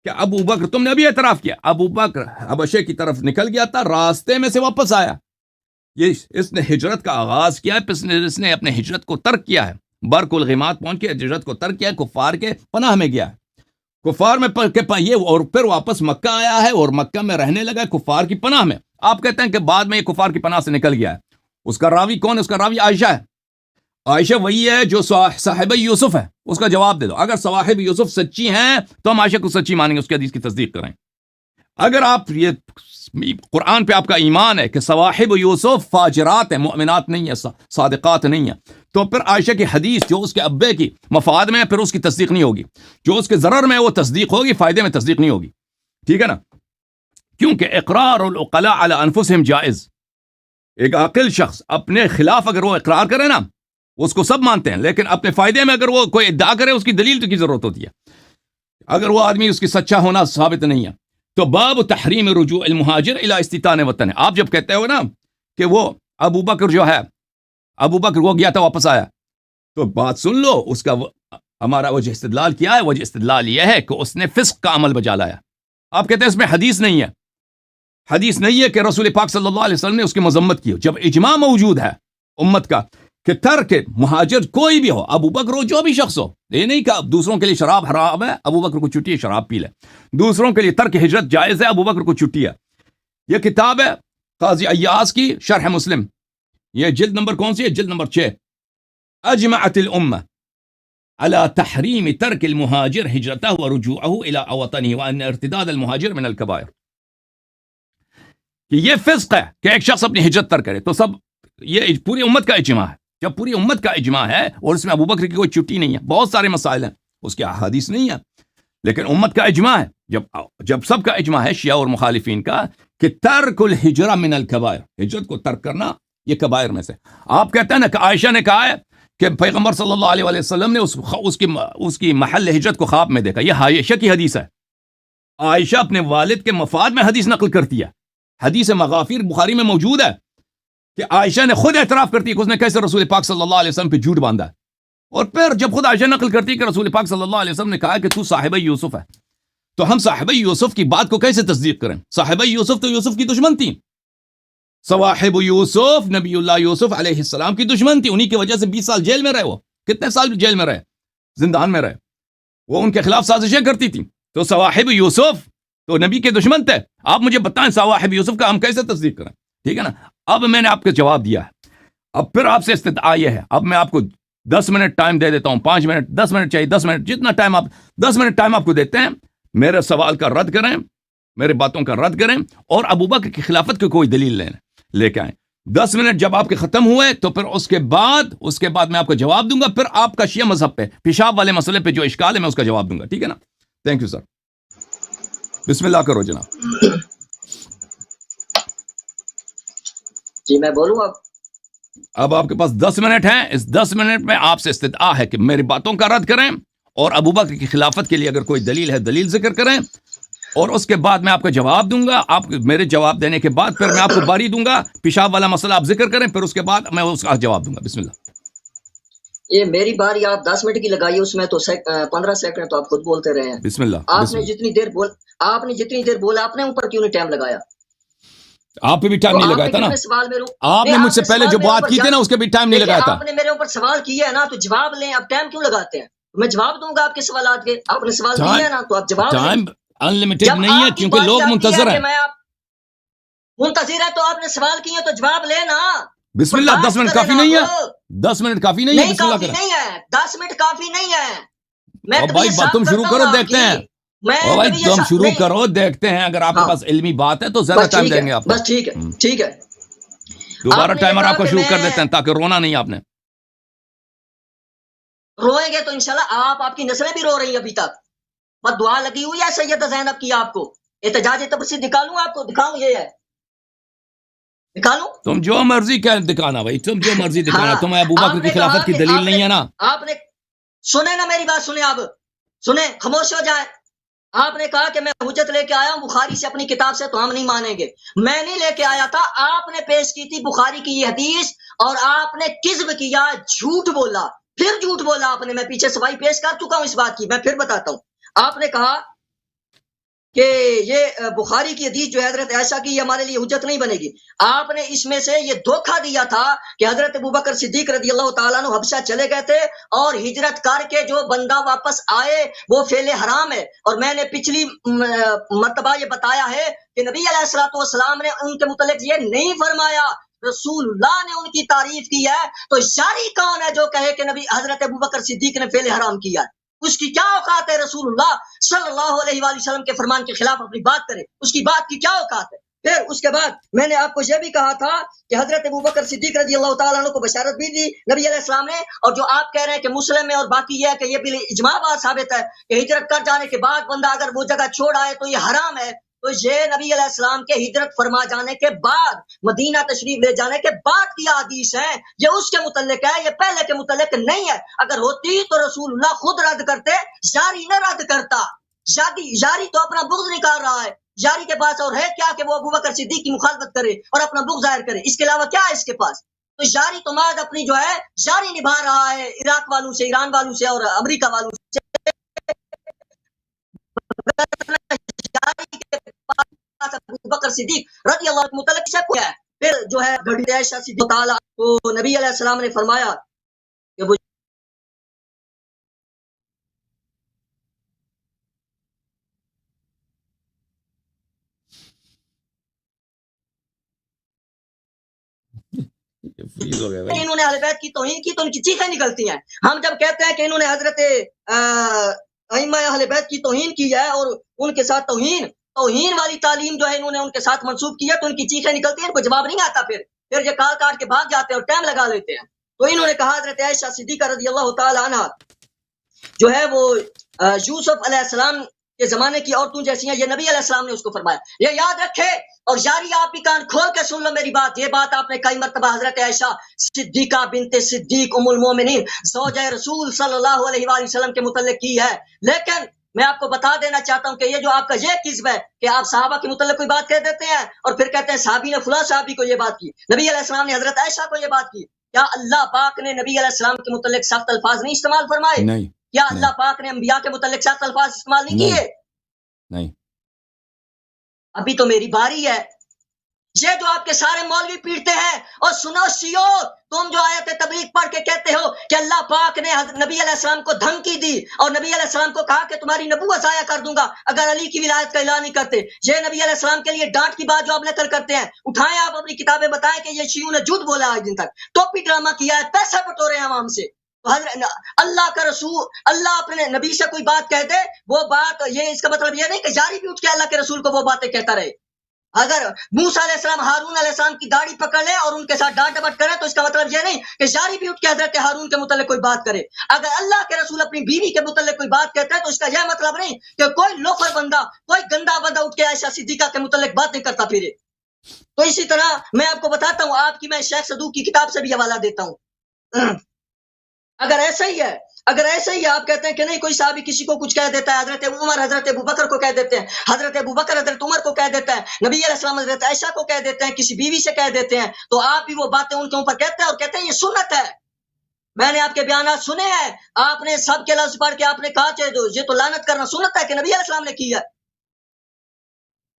Speaker 1: کہ ابو بکر، تم نے ابھی اعتراف کیا، ابو بکر حبشے کی طرف نکل گیا تھا، راستے میں سے واپس آیا، اس نے ہجرت کا آغاز کیا ہے، اس نے اپنے ہجرت کو ترک کیا ہے، برق الغمات پہنچ کے ہجرت کو ترک کیا ہے، کفار کے پناہ میں گیا ہے، کفار میں یہ، اور پھر واپس مکہ آیا ہے اور مکہ میں رہنے لگا ہے کفار کی پناہ میں. آپ کہتے ہیں کہ بعد میں یہ کفار کی پناہ سے نکل گیا ہے. اس کا راوی کون ہے؟ اس کا راوی عائشہ ہے. عائشہ وہی ہے جو صاحبہ یوسف ہے. اس کا جواب دے دو. اگر صواحب یوسف سچی ہیں تو ہم عائشہ کو سچی مانیں گے، اس کی حدیث کی تصدیق کریں. اگر آپ یہ قرآن پہ آپ کا ایمان ہے کہ صواحب یوسف فاجرات ہیں، مؤمنات نہیں ہیں، صادقات نہیں ہیں، تو پھر عائشہ کی حدیث جو اس کے ابے کی مفاد میں ہے پھر اس کی تصدیق نہیں ہوگی. جو اس کے ضرر میں وہ تصدیق ہوگی، فائدے میں تصدیق نہیں ہوگی. ٹھیک ہے نا؟ کیونکہ اقرار العقلاء علی انفسہم جائز. ایک عاقل شخص اپنے خلاف اگر وہ اقرار کرے نا، اس کو سب مانتے ہیں، لیکن اپنے فائدے میں اگر وہ کوئی ادعا کرے اس کی دلیل کی ضرورت ہوتی ہے. اگر وہ آدمی اس کی سچا ہونا ثابت نہیں ہے تو باب تحریم رجوع المہاجر الی استیطان وطن ہے. آپ جب کہتے ہو نا کہ وہ ابو بکر جو ہے، ابو بکر وہ گیا تھا واپس آیا، تو بات سن لو، اس کا ہمارا وجہ استدلال کیا ہے؟ وجہ استدلال یہ ہے کہ اس نے فسق کا عمل بجا لایا. آپ کہتے ہیں اس میں حدیث نہیں ہے. حدیث نہیں ہے کہ رسول پاک صلی اللہ علیہ وسلم نے اس کی مذمت کی. جب اجماع موجود ہے امت کا کہ ترک مہاجر کوئی بھی ہو، ابو بکر ہو، جو بھی شخص ہو، یہ نہیں کہ دوسروں کے لیے شراب حرام ہے، ابو بکر کو چھٹی ہے شراب پی لے. دوسروں کے لیے ترک ہجرت جائز ہے، ابو بکر کو چھٹی ہے. یہ کتاب ہے قاضی ایاز کی شرح مسلم. یہ جلد نمبر کون سی ہے؟ جلد نمبر 6. اجمعت الامہ على تحریم ترک المہاجر ہجرتہ ورجوعہ الى وطنہ وان ارتداد المہاجر من الکبائر. کہ یہ فسق ہے کہ ایک شخص اپنی ہجرت ترک کرے. تو سب یہ پوری امت کا اجماع ہے. جب پوری امت کا اجماع ہے اور اس میں ابو بکر کی کوئی چھٹی نہیں ہے، بہت سارے مسائل ہیں اس کے احادیث نہیں ہے، لیکن امت کا اجماع ہے. جب سب کا اجماع ہے شیعہ اور مخالفین کا کہ ترک الہجرہ من الکبائر، ہجرت کو ترک کرنا یہ کبائر میں سے. آپ کہتے ہیں نا کہ عائشہ نے کہا ہے کہ پیغمبر صلی اللہ علیہ وسلم نے اس کی محل ہجرت کو خواب میں دیکھا. یہ عائشہ کی حدیث ہے. عائشہ اپنے والد کے مفاد میں حدیث نقل کرتی ہے. حدیث مغافیر بخاری میں موجود ہے کہ عائشہ نے خود اعتراف کرتی ہے کہ اس نے کیسے رسول پاک صلی اللہ علیہ وسلم پہ جھوٹ باندھا ہے. اور پھر جب خود عائشہ نقل کرتی ہے کہ رسول پاک صلی اللہ علیہ وسلم نے کہا کہ تو صاحبہ یوسف ہے، تو ہم صاحبہ یوسف کی بات کو کیسے تصدیق کریں؟ صاحبہ یوسف تو یوسف کی دشمن تھی. صواحب یوسف نبی اللہ یوسف علیہ السلام کی دشمن تھی. انہی کی وجہ سے 20 سال جیل میں رہے. وہ کتنے سال جیل میں رہے، زندان میں رہے. وہ ان کے خلاف سازشیں کرتی تھی. تو صواحب یوسف تو نبی کے دشمن تھے. آپ مجھے بتائیں صواحب یوسف کا ہم کیسے تصدیق کریں؟ ٹھیک ہے نا؟ اب میں نے آپ کو جواب دیا ہے. اب پھر آپ سے استدعا یہ ہے، اب میں آپ کو 10 منٹ ٹائم دے دیتا ہوں، 5 منٹ، 10 منٹ چاہیے، 10 منٹ، جتنا ٹائم آپ 10 منٹ ٹائم آپ کو دیتے ہیں، میرے سوال کا رد کریں، میرے باتوں کا رد کریں اور ابو بکر کی خلافت کی کوئی دلیل لے کے آئیں. 10 منٹ جب آپ کے ختم ہوئے تو پھر اس کے بعد میں آپ کو جواب دوں گا. پھر آپ کا شیعہ مذہب پہ پیشاب والے مسئلے پہ جو اشکال ہے میں اس کا جواب دوں گا. ٹھیک ہے نا؟ Thank you sir. بسم اللہ کرو جناب.
Speaker 2: جی میں بولوں
Speaker 1: اب آپ کے پاس 10 منٹ ہیں. اس 10 منٹ میں آپ سے استدعا ہے کہ میری باتوں کا رد کریں اور ابو بکر کی خلافت کے لیے اگر کوئی دلیل ہے دلیل ذکر کریں، اور اس کے بعد میں آپ کا جواب دوں گا. آپ میرے جواب دینے کے بعد پھر میں آپ کو باری دوں گا. پیشاب والا مسئلہ آپ ذکر کریں، پھر اس کے بعد میں اس کا جواب دوں گا. بسم اللہ.
Speaker 2: یہ میری باری آپ 10 منٹ کی لگائی، اس میں تو 15 سیکنڈ تو آپ خود بولتے رہے ہیں.
Speaker 1: بسم اللہ.
Speaker 2: آپ نے جتنی دیر بولا آپ نے اوپر کیوں نہیں ٹائم لگایا؟
Speaker 1: آپ پہ بھی ٹائم نہیں لگایا تھا نا. آپ نے مجھ سے پہلے جو بات کی تھی نا اس کے بھی ٹائم نہیں لگایا تھا.
Speaker 2: آپ نے میرے اوپر سوال کیا ہے نا تو جواب لیں. آپ ٹائم کیوں لگاتے ہیں؟ میں جواب دوں گا آپ کے سوالات کے. آپ نے سوال کیا ہے نا تو آپ جواب لیں.
Speaker 1: ٹائم انلمیٹڈ نہیں ہے کیونکہ لوگ منتظر ہیں.
Speaker 2: منتظر ہے تو آپ نے سوال کیے تو جواب لینا.
Speaker 1: بسم اللہ. 10 منٹ کافی نہیں ہے؟ 10 منٹ کافی نہیں ہے؟ بسم اللہ کریں.
Speaker 2: نہیں ہے 10 منٹ کافی نہیں ہے. میں
Speaker 1: بھائی تم شروع کرو دیکھتے ہیں. بھائی تم شروع کرو دیکھتے ہیں. اگر آپ کے پاس علمی بات ہے تو زیادہ ٹائم دیں گے آپ.
Speaker 2: بس ٹھیک ہے ٹھیک ہے.
Speaker 1: دوبارہ ٹائمر آپ کو شروع کر دیتے ہیں تاکہ رونا نہیں. آپ نے
Speaker 2: روئیں گے تو انشاءاللہ آپ کی نسلیں بھی رو رہی ہیں ابھی تک. بس دعا لگی ہوئی ہے سیدہ زینب کی. آپ کو احتجاج تبرسی دکھالوں؟ آپ کو دکھاؤں؟ یہ ہے دکھالوں. تم
Speaker 1: جو مرضی کیا دکھانا بھائی، تم جو مرضی دکھانا. تمہیں ابو بکر کی خلافت کی دلیل نہیں ہے نا.
Speaker 2: آپ نے سنے نا میری بات؟ سنیں اب سنیں، خاموش ہو جائے. آپ نے کہا کہ میں حجت لے کے آیا ہوں بخاری سے اپنی کتاب سے تو ہم نہیں مانیں گے. میں نہیں لے کے آیا تھا. آپ نے پیش کی تھی بخاری کی یہ حدیث اور آپ نے کذب کیا، جھوٹ بولا، پھر جھوٹ بولا آپ نے. میں پیچھے صفائی پیش کر چکا ہوں اس بات کی. میں پھر بتاتا ہوں. آپ نے کہا کہ یہ بخاری کی حدیث جو ہے حضرت عائشہ کی، یہ ہمارے لیے حجت نہیں بنے گی. آپ نے اس میں سے یہ دھوکہ دیا تھا کہ حضرت ابوبکر صدیق رضی اللہ تعالیٰ عنہ حبشہ چلے گئے تھے اور ہجرت کر کے جو بندہ واپس آئے وہ فعل حرام ہے. اور میں نے پچھلی مرتبہ یہ بتایا ہے کہ نبی علیہ الصلوۃ والسلام نے ان کے متعلق یہ نہیں فرمایا، رسول اللہ نے ان کی تعریف کی ہے. تو جاری کون ہے جو کہے کہ نبی حضرت ابوبکر صدیق نے فعل حرام کیا ہے؟ اس کی کیا اوقات ہے رسول اللہ صلی اللہ علیہ وآلہ وسلم کے فرمان کے خلاف اپنی بات کرے؟ اس کی بات کی کیا اوقات ہے؟ پھر اس کے بعد میں نے آپ کو یہ بھی کہا تھا کہ حضرت ابوبکر صدیق رضی اللہ تعالیٰ عنہ کو بشارت بھی دی نبی علیہ السلام نے. اور جو آپ کہہ رہے ہیں کہ مسلم میں اور باقی یہ ہے کہ یہ بھی اجماع بات ثابت ہے کہ ہجرت کر جانے کے بعد بندہ اگر وہ جگہ چھوڑ آئے تو یہ حرام ہے. تو یہ نبی علیہ السلام کے ہجرت فرما جانے کے بعد، مدینہ تشریف لے جانے کے بعد کی حدیث ہے، یہ اس کے متعلق ہے، یہ پہلے کے متعلق نہیں ہے. اگر ہوتی تو رسول اللہ خود رد کرتے، جاری نہ رد کرتا. جاری تو اپنا بغض نکال رہا ہے. جاری کے پاس اور ہے کیا کہ وہ ابوبکر صدیق کی مخالفت کرے اور اپنا بغض ظاہر کرے؟ اس کے علاوہ کیا ہے اس کے پاس؟ تو جاری تو ماد اپنی جو ہے جاری نبھا رہا ہے عراق والوں سے، ایران والوں سے اور امریکہ والوں سے. ابوبکر صدیق رضی اللہ عنہ متعلق سے کوئی ہے. پھر جو ہے گھڑی عائشہ صدیقہ تعالیٰ کو نبی علیہ السلام نے فرمایا کہ وہ انہوں نے اہل بیت کی توہین کی تو ان کی چیخیں نکلتی ہیں. ہم جب کہتے ہیں کہ انہوں نے حضرت ائمہ اہل بیت کی توہین کی ہے اور ان کے ساتھ توہین والی تعلیم جو ہے انہوں نے ان کے ساتھ منسوب کی ہے تو ان کی چیخیں نکلتی ہیں، ان کو جواب نہیں آتا. پھر یہ کاٹ کے بھاگ جاتے ہیں اور ٹائم لگا لیتے ہیں. تو انہوں نے کہا حضرت عائشہ صدیقہ رضی اللہ تعالی عنہ جو ہے وہ یوسف علیہ السلام کے زمانے کی عورتوں جیسی ہیں، یہ نبی علیہ السلام نے اس کو فرمایا. یہ یاد رکھے اور جاری آپ بھی کان کھول کے سن لو میری بات. یہ بات آپ نے کئی مرتبہ حضرت عائشہ صدیقہ بنت صدیق ام المومنین زوجہ رسول صلی اللہ علیہ وآلہ وسلم کے متعلق کی ہے. لیکن میں آپ کو بتا دینا چاہتا ہوں کہ یہ جو آپ کا یہ کذب ہے کہ آپ صحابہ کے متعلق کوئی بات کہہ دیتے ہیں اور پھر کہتے ہیں صحابی نے فلاں صحابی کو یہ بات کی، نبی علیہ السلام نے حضرت عائشہ کو یہ بات کی. کیا اللہ پاک نے نبی علیہ السلام کے متعلق سخت الفاظ نہیں استعمال فرمائے؟
Speaker 1: نہیں.
Speaker 2: کیا اللہ پاک نے انبیاء کے متعلق سخت الفاظ استعمال نہیں کیے؟
Speaker 1: نہیں.
Speaker 2: ابھی تو میری باری ہے. یہ جو آپ کے سارے مولوی پیٹتے ہیں اور سنو شیو، تم جو آیت تبلیغ پڑھ کے کہتے ہو کہ اللہ پاک نے نبی علیہ السلام کو دھمکی دی اور نبی علیہ السلام کو کہا کہ تمہاری نبوت ضائع کر دوں گا اگر علی کی ولایت کا اعلان نہیں کرتے. یہ نبی علیہ السلام کے لیے ڈانٹ کی بات جو آپ نقل کرتے ہیں، اٹھائیں آپ اپنی کتابیں، بتائیں کہ یہ شیعوں نے جھوٹ بولا آج دن تک، ٹوپی ڈرامہ کیا ہے، پیسے بٹورے ہیں عوام سے. اللہ کا رسول، اللہ اپنے نبی سے کوئی بات کہہ دے، وہ بات یہ اس کا مطلب یہ نہیں کہ جاری بھی اٹھ کے اللہ کے رسول کو وہ باتیں کہتا رہے. اگر موسیٰ علیہ السلام ہارون علیہ السلام کی داڑھی پکڑ لے اور ان کے ساتھ ڈانٹ ڈپٹ کرے تو اس کا مطلب یہ نہیں کہ جاری بھی اٹھ کے حضرت ہارون کے متعلق کوئی بات کرے. اگر اللہ کے رسول اپنی بیوی کے متعلق کوئی بات کہتا ہے تو اس کا یہ مطلب نہیں کہ کوئی لوفر بندہ، کوئی گندا بندہ اٹھ کے عائشہ صدیقہ کے متعلق بات نہیں کرتا پھرے. تو اسی طرح میں آپ کو بتاتا ہوں، آپ کی میں شیخ صدوق کی کتاب سے بھی حوالہ دیتا ہوں. اگر ایسا ہی ہے آپ کہتے ہیں کہ نہیں کوئی صحابی کسی کو کچھ کہہ دیتا ہے، حضرت عمر حضرت ابوبکر کو کہہ دیتے ہیں، حضرت ابوبکر حضرت عمر کو کہہ دیتا ہے، نبی علیہ السلام حضرت عائشہ کو کہہ دیتے ہیں، کسی بیوی سے کہہ دیتے ہیں، تو آپ بھی وہ باتیں ان کے اوپر کہتے ہیں اور کہتے ہیں یہ سنت ہے. میں نے آپ کے بیانات سنے ہیں، آپ نے سب کے لفظ پڑھ کے آپ نے کہا یہ تو لعنت کرنا سنت ہے کہ نبی علیہ السلام نے کی ہے.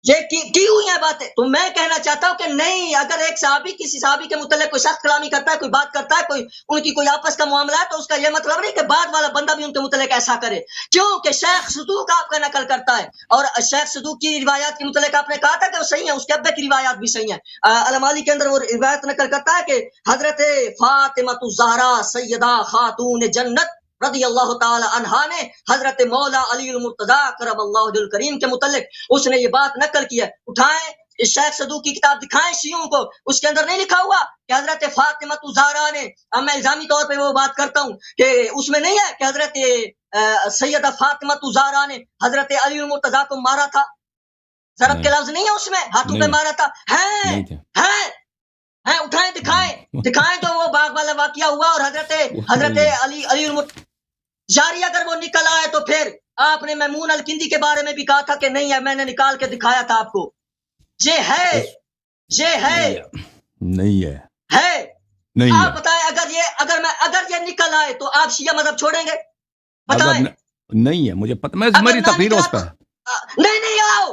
Speaker 2: یہ کی ہوئی ہیں باتیں. تو میں کہنا چاہتا ہوں کہ نہیں، اگر ایک صحابی کسی صحابی کے متعلق کوئی سخت کلامی کرتا ہے، کوئی بات کرتا ہے، کوئی ان کی کوئی آپس کا معاملہ ہے، تو اس کا یہ مطلب نہیں کہ بعد والا بندہ بھی ان کے متعلق ایسا کرے. کیونکہ شیخ صدوق آپ کا نقل کرتا ہے اور شیخ صدوق کی روایات کے متعلق آپ نے کہا تھا کہ وہ صحیح ہے، اس کے ابے کی روایات بھی صحیح ہیں. علمالی کے اندر وہ روایت نقل کرتا ہے کہ حضرت فاطمہ الزہرا سیدہ خاتون جنت رضی اللہ تعالی عنہا نے حضرت مولا علی المرتضی کرم اللہ وجہہ الکریم کے متعلق اس نے یہ بات نقل کی ہے. اٹھائیں شیخ صدوق کی کتاب دکھائیں شیعوں کو، اس کے اندر نہیں لکھا ہوا کہ حضرت فاطمہ الزہرا نے، اب میں الزامی طور پہ وہ بات کرتا ہوں کہ اس میں نہیں ہے کہ حضرت سیدہ فاطمہ الزہرا نے حضرت علی المرتضی کو مارا تھا. ضرب کے لفظ نہیں ہے اس میں، ہاتھوں پہ مارا تھا. ہے اٹھائیں دکھائیں جو وہ باغ والا واقعہ ہوا اور حضرت علی المرتضی جاری اگر وہ نکل آئے تو پھر آپ نے میمون الکندی کے بارے میں بھی کہا تھا کہ نہیں ہے، میں نے نکال کے دکھایا تھا آپ کو. یہ ہے نہیں. آپ بتائیں اگر یہ نکل آئے تو آپ شیعہ مذہب چھوڑیں گے؟ بتائیں.
Speaker 1: نہیں ہے، مجھے پتہ، میں میری تقریر اس پہ
Speaker 2: نہیں آؤ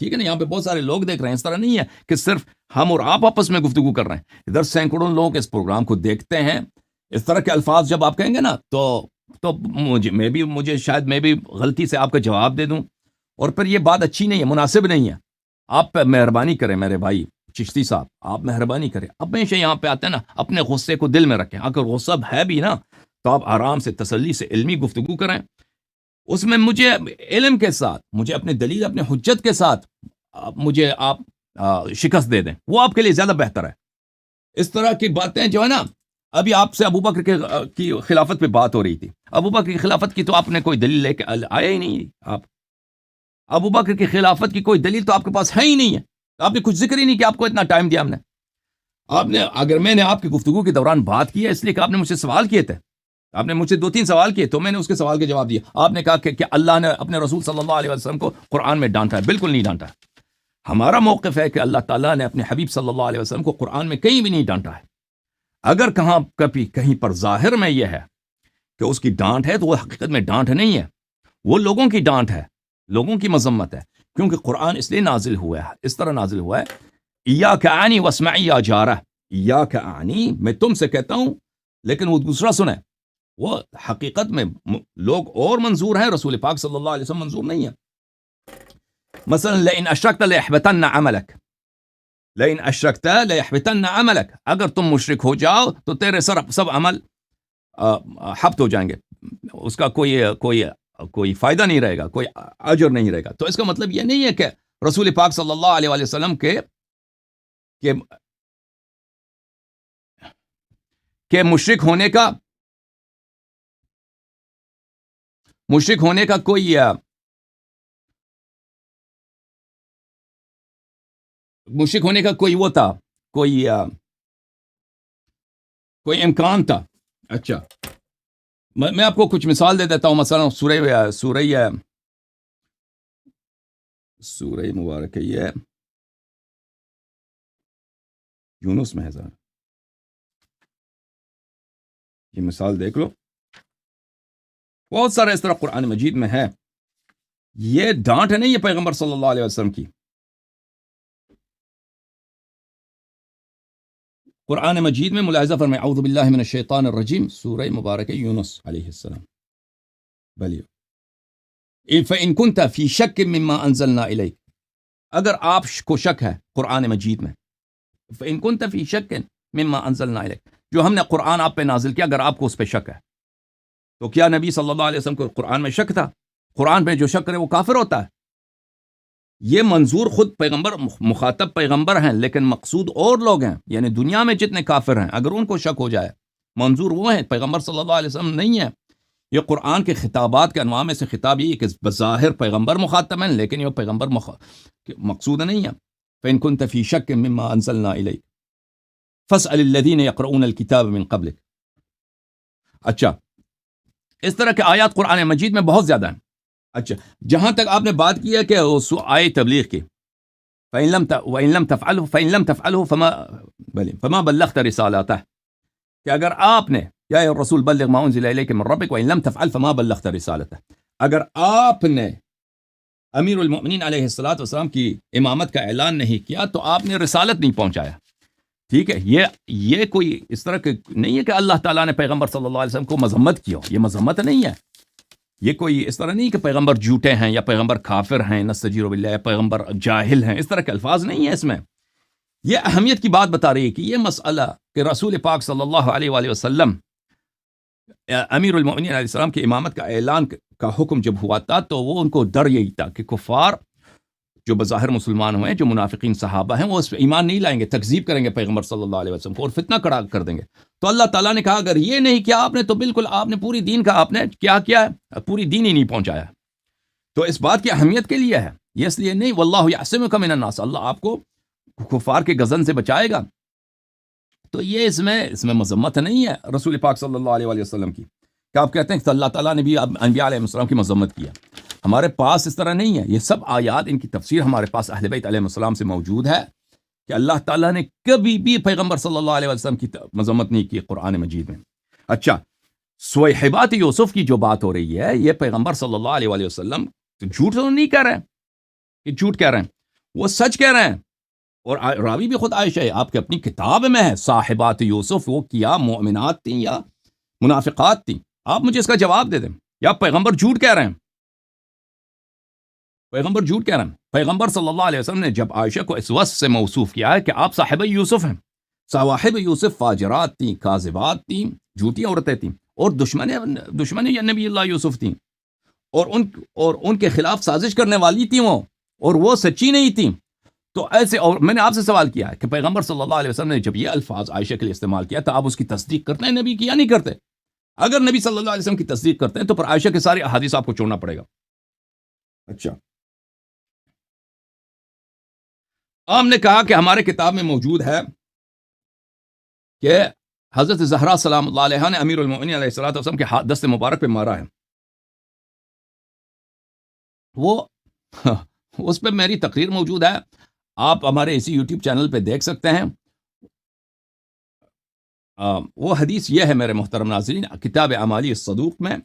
Speaker 1: ٹھیک ہے نا. یہاں پہ بہت سارے لوگ دیکھ رہے ہیں. اس طرح نہیں ہے کہ صرف ہم اور آپ آپس میں گفتگو کر رہے ہیں. ادھر سینکڑوں لوگ اس پروگرام کو دیکھتے ہیں. اس طرح کے الفاظ جب آپ کہیں گے نا تو مجھے شاید میں بھی غلطی سے آپ کا جواب دے دوں, اور پھر یہ بات اچھی نہیں ہے, مناسب نہیں ہے. آپ مہربانی کریں میرے بھائی چشتی صاحب, آپ مہربانی کریں. اب ہمیشہ یہاں پہ آتے ہیں نا, اپنے غصے کو دل میں رکھیں. اگر غصہ ہے بھی نا تو آپ آرام سے تسلی سے علمی گفتگو کریں. اس میں مجھے علم کے ساتھ, مجھے اپنے دلیل اپنے حجت کے ساتھ مجھے آپ شکست دے دیں, وہ آپ کے لیے زیادہ بہتر ہے. اس طرح کی باتیں جو ہے نا, ابھی آپ سے ابو بکر کی خلافت پہ بات ہو رہی تھی. ابو بکر کی خلافت کی تو آپ نے کوئی دلیل لے کے آیا ہی نہیں. آپ ابو بکر کی خلافت کی کوئی دلیل تو آپ کے پاس ہے ہی نہیں ہے. آپ نے کچھ ذکر ہی نہیں کیا. آپ کو اتنا ٹائم دیا ہم نے. اگر میں نے آپ کی گفتگو کے دوران بات کی ہے اس لیے کہ آپ نے مجھ سے سوال کیے تھے, آپ نے مجھ سے 2-3 سوال کیے تو میں نے اس کے سوال کے جواب دیا. آپ نے کہا کہ اللہ نے اپنے رسول صلی اللہ علیہ وسلم کو قرآن میں ڈانٹا ہے. بالکل نہیں ڈانٹا. ہمارا موقف ہے کہ اللہ تعالیٰ نے اپنے حبیب صلی اللہ علیہ وسلم کو قرآن میں کہیں بھی نہیں ڈانٹا ہے. اگر کہیں پر ظاہر میں یہ ہے کہ اس کی ڈانٹ ہے تو وہ حقیقت میں ڈانٹ نہیں ہے, وہ لوگوں کی ڈانٹ ہے, لوگوں کی مذمت ہے. کیونکہ قرآن اس لیے نازل ہوا ہے, اس طرح نازل ہوا ہے, ایاک اعنی واسمعی یا جارہ, ایاک اعنی میں تم سے کہتا ہوں لیکن وہ دوسرا سنیں. وہ حقیقت میں لوگ اور منظور ہیں, رسول پاک صلی اللہ علیہ وسلم منظور نہیں ہے. مثلا لئن اشرکت لیحبطن عملک, لئن اشرکت لیحبطن عملک, اگر تم مشرک ہو جاؤ تو تیرے سب عمل حبط ہو جائیں گے, اس کا کوئی فائدہ نہیں رہے گا, کوئی اجر نہیں رہے گا. تو اس کا مطلب یہ نہیں ہے کہ رسول پاک صلی اللہ علیہ وسلم کے مشرک ہونے کا کوئی وہ تھا, کوئی امکان تھا. اچھا میں آپ کو کچھ مثال دے دیتا ہوں. مثلا سورہ مبارک یہ یونس میں ہے ذرا, یہ مثال دیکھ لو. بہت سارے اس طرح قرآن مجید میں ہے. یہ ڈانٹ نہیں ہے پیغمبر صلی اللہ علیہ وسلم کی. قرآن مجید میں ملاحظہ فرمائے اعوذ باللہ من الشیطان الرجیم, سورہ مبارک یونس علیہ السلام. بلیو فَإِن كُنْتَ فِي شَكٍّ مِّمَّا أَنزَلْنَا إِلَيْكَ, اگر آپ کو شک ہے قرآن مجید میں, فَإِن كُنْتَ فِي شَكٍّ مِّمَّا أَنزَلْنَا إِلَيْكَ, جو ہم نے قرآن آپ پہ نازل کیا, اگر آپ کو اس پہ شک ہے تو کیا نبی صلی اللہ علیہ وسلم کو قرآن میں شک تھا؟ قرآن پہ جو شک کرے وہ کافر ہوتا ہے. یہ منظور خود پیغمبر, مخاطب پیغمبر ہیں, لیکن مقصود اور لوگ ہیں. یعنی دنیا میں جتنے کافر ہیں اگر ان کو شک ہو جائے, منظور وہ ہیں, پیغمبر صلی اللہ علیہ وسلم نہیں ہے. یہ قرآن کے خطابات کے انواع میں سے خطاب یہ کہ بظاہر پیغمبر مخاطب ہیں, لیکن یہ پیغمبر مقصود نہیں ہے. فَإِن كُنْتَ فِي شَكٍّ مِّمَّا أَنزَلْنَا إِلَيْكَ فَاسْأَلِ الَّذِينَ يَقْرَؤُونَ الْكِتَابَ مِن قَبْلِكَ. اچھا, اس طرح کے آیات قرآن مجید میں بہت زیادہ ہیں. اچھا, جہاں تک آپ نے بات کی ہے کہ آیے تبلیغ کی, وَإِن لَمْ تَفْعَلْهُ فَمَا بَلَّغْتَ رِسَالَتَهُ, کہ اگر آپ نے یا رسول بلغ ما انزل الیک من ربک وَإِن لَمْ تَفْعَلْ فَمَا بَلَّغْتَ رِسَالَتَهُ, اگر آپ نے امیر المؤمنین علیہ الصلوۃ والسلام کی امامت کا اعلان نہیں کیا تو آپ نے رسالت نہیں پہنچایا. ٹھیک ہے, یہ کوئی اس طرح کے نہیں ہے کہ اللہ تعالیٰ نے پیغمبر صلی اللہ علیہ وسلم کو مذمت کی ہو. یہ مذمت نہیں ہے. یہ کوئی اس طرح نہیں کہ پیغمبر جھوٹے ہیں یا پیغمبر کافر ہیں, نستجیر باللہ, یا پیغمبر جاہل ہیں. اس طرح کے الفاظ نہیں ہیں اس میں. یہ اہمیت کی بات بتا رہی ہے کہ یہ مسئلہ کہ رسول پاک صلی اللہ علیہ وآلہ وسلم امیر المؤمنین علیہ السلام کی امامت کا اعلان کا حکم جب ہوا تھا تو وہ ان کو ڈر یہی تھا کہ کفار جو بظاہر مسلمان ہوئے, جو منافقین صحابہ ہیں, وہ اس پہ ایمان نہیں لائیں گے, تکذیب کریں گے پیغمبر صلی اللہ علیہ وسلم کو اور فتنہ کڑا کر دیں گے. تو اللہ تعالیٰ نے کہا اگر یہ نہیں کیا آپ نے تو بالکل آپ نے پوری دین کا آپ نے کیا ہے, پوری دین ہی نہیں پہنچایا. تو اس بات کی اہمیت کے لیے ہے, یہ اس لیے نہیں. واللہ یعصمک من الناس, اللہ آپ کو کفار کے غضب سے بچائے گا. تو یہ اس میں مذمت نہیں ہے رسول پاک صلی اللہ علیہ وآلہ وسلم کی کہ آپ کہتے ہیں کہ اللہ تعالیٰ نے بھی انبیاء علیہ السلام کی مذمت کیا. ہمارے پاس اس طرح نہیں ہے. یہ سب آیات, ان کی تفسیر ہمارے پاس اہل بیت علیہ السلام سے موجود ہے کہ اللہ تعالیٰ نے کبھی بھی پیغمبر صلی اللہ علیہ وسلم کی مذمت نہیں کی قرآن مجید میں. اچھا, صحیبات یوسف کی جو بات ہو رہی ہے, یہ پیغمبر صلی اللہ علیہ وآلہ وسلم جھوٹ تو نہیں کہہ رہے ہیں, یہ جھوٹ کہہ رہے ہیں. وہ سچ کہہ رہے ہیں، اور راوی بھی خود عائشہ ہے، آپ کی اپنی کتاب میں ہے صاحبات یوسف، وہ کیا مومنات تھیں یا منافقات تھیں؟ آپ مجھے اس کا جواب دے دیں، یا پیغمبر جھوٹ کہہ رہے ہیں؟ پیغمبر جھوٹ کہہ رہے ہیں؟ پیغمبر صلی اللہ علیہ وسلم نے جب عائشہ کو اس وصف سے موصوف کیا ہے کہ آپ صاحبہ یوسف ہیں، صواحب یوسف فاجرات تھیں، کاذبات تھیں، جھوٹی عورتیں تھیں، اور دشمن یا نبی اللہ یوسف تھیں، اور ان کے خلاف سازش کرنے والی تھیں وہ، اور وہ سچی نہیں تھیں. تو ایسے، اور میں نے آپ سے سوال کیا ہے کہ پیغمبر صلی اللہ علیہ وسلم نے جب یہ الفاظ عائشہ کے لیے استعمال کیا تو آپ اس کی تصدیق کرتے ہیں نبی کی یا نہیں کرتے؟ اگر نبی صلی اللہ علیہ وسلم کی تصدیق کرتے ہیں تو پھر عائشہ کے سارے احادیث آپ کو چھوڑنا پڑے گا. اچھا، آپ نے کہا کہ ہمارے کتاب میں موجود ہے کہ حضرت زہرا سلام اللہ علیہ نے امیر المؤمنین علیہ الصلوۃ والسلام کے دست مبارک پہ مارا ہے. وہ اس پہ میری تقریر موجود ہے، آپ ہمارے اسی یوٹیوب چینل پہ دیکھ سکتے ہیں. وہ حدیث یہ ہے میرے محترم ناظرین، کتاب اعمالی الصدوق میں،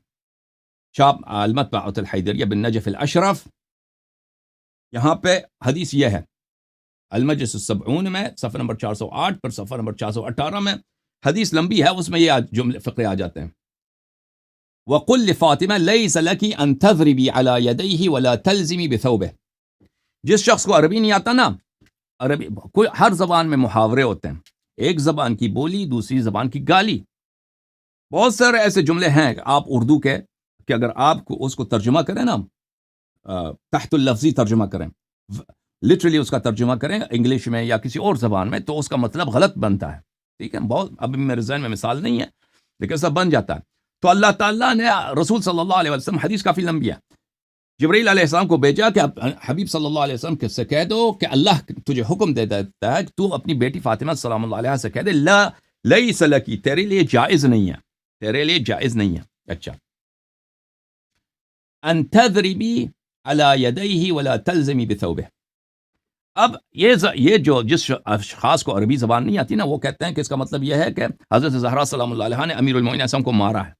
Speaker 1: شاپ المطبعۃ الحیدریہ بن نجف الاشرف، یہاں پہ حدیث یہ ہے المجلس السبعون میں صفحہ نمبر 408 پر، صفحہ نمبر 418 میں. حدیث لمبی ہے، اس میں یہ جملے فقرے آ جاتے ہیں. وَقُلْ لِفَاطِمَةَ لَيْسَ لَكِ أَن تَضْرِبِي عَلَى يَدَيْهِ وَلَا تَلْزِمِي بِثَوْبِهِ. جس شخص کو عربی نہیں آتا نا، عربی ہر زبان میں محاورے ہوتے ہیں، ایک زبان کی بولی دوسری زبان کی گالی. بہت سارے ایسے جملے ہیں آپ اردو کے کہ اگر آپ کو اس کو ترجمہ کریں نا، تحت اللفظی ترجمہ کریں، لٹرلی اس کا ترجمہ کریں انگلش میں یا کسی اور زبان میں، تو اس کا مطلب غلط بنتا ہے. ٹھیک ہے، بہت ابھی میرے ذہن میں مثال نہیں ہے لیکن ایسا بن جاتا ہے. تو اللہ تعالیٰ نے رسول صلی اللہ علیہ وسلم، حدیث کافی لمبی ہے، جبرائیل علیہ السلام کو بھیجا کہ حبیب صلی اللہ علیہ وسلم سے کہہ دو کہ اللہ تجھے حکم دے دیتا ہے کہ تو اپنی بیٹی فاطمہ سلام اللہ علیہ سے کہہ دے لا لیس لکی، تیرے لیے جائز نہیں ہے، تیرے لیے جائز نہیں ہے. اچھا، ان تضربی علی یدیہ ولا تلزمی بثوبہ. اب یہ جو جس اشخاص کو عربی زبان نہیں آتی نا، وہ کہتے ہیں کہ اس کا مطلب یہ ہے کہ حضرت زہرا سلام اللہ علیہ نے امیر المؤمنین کو مارا ہے.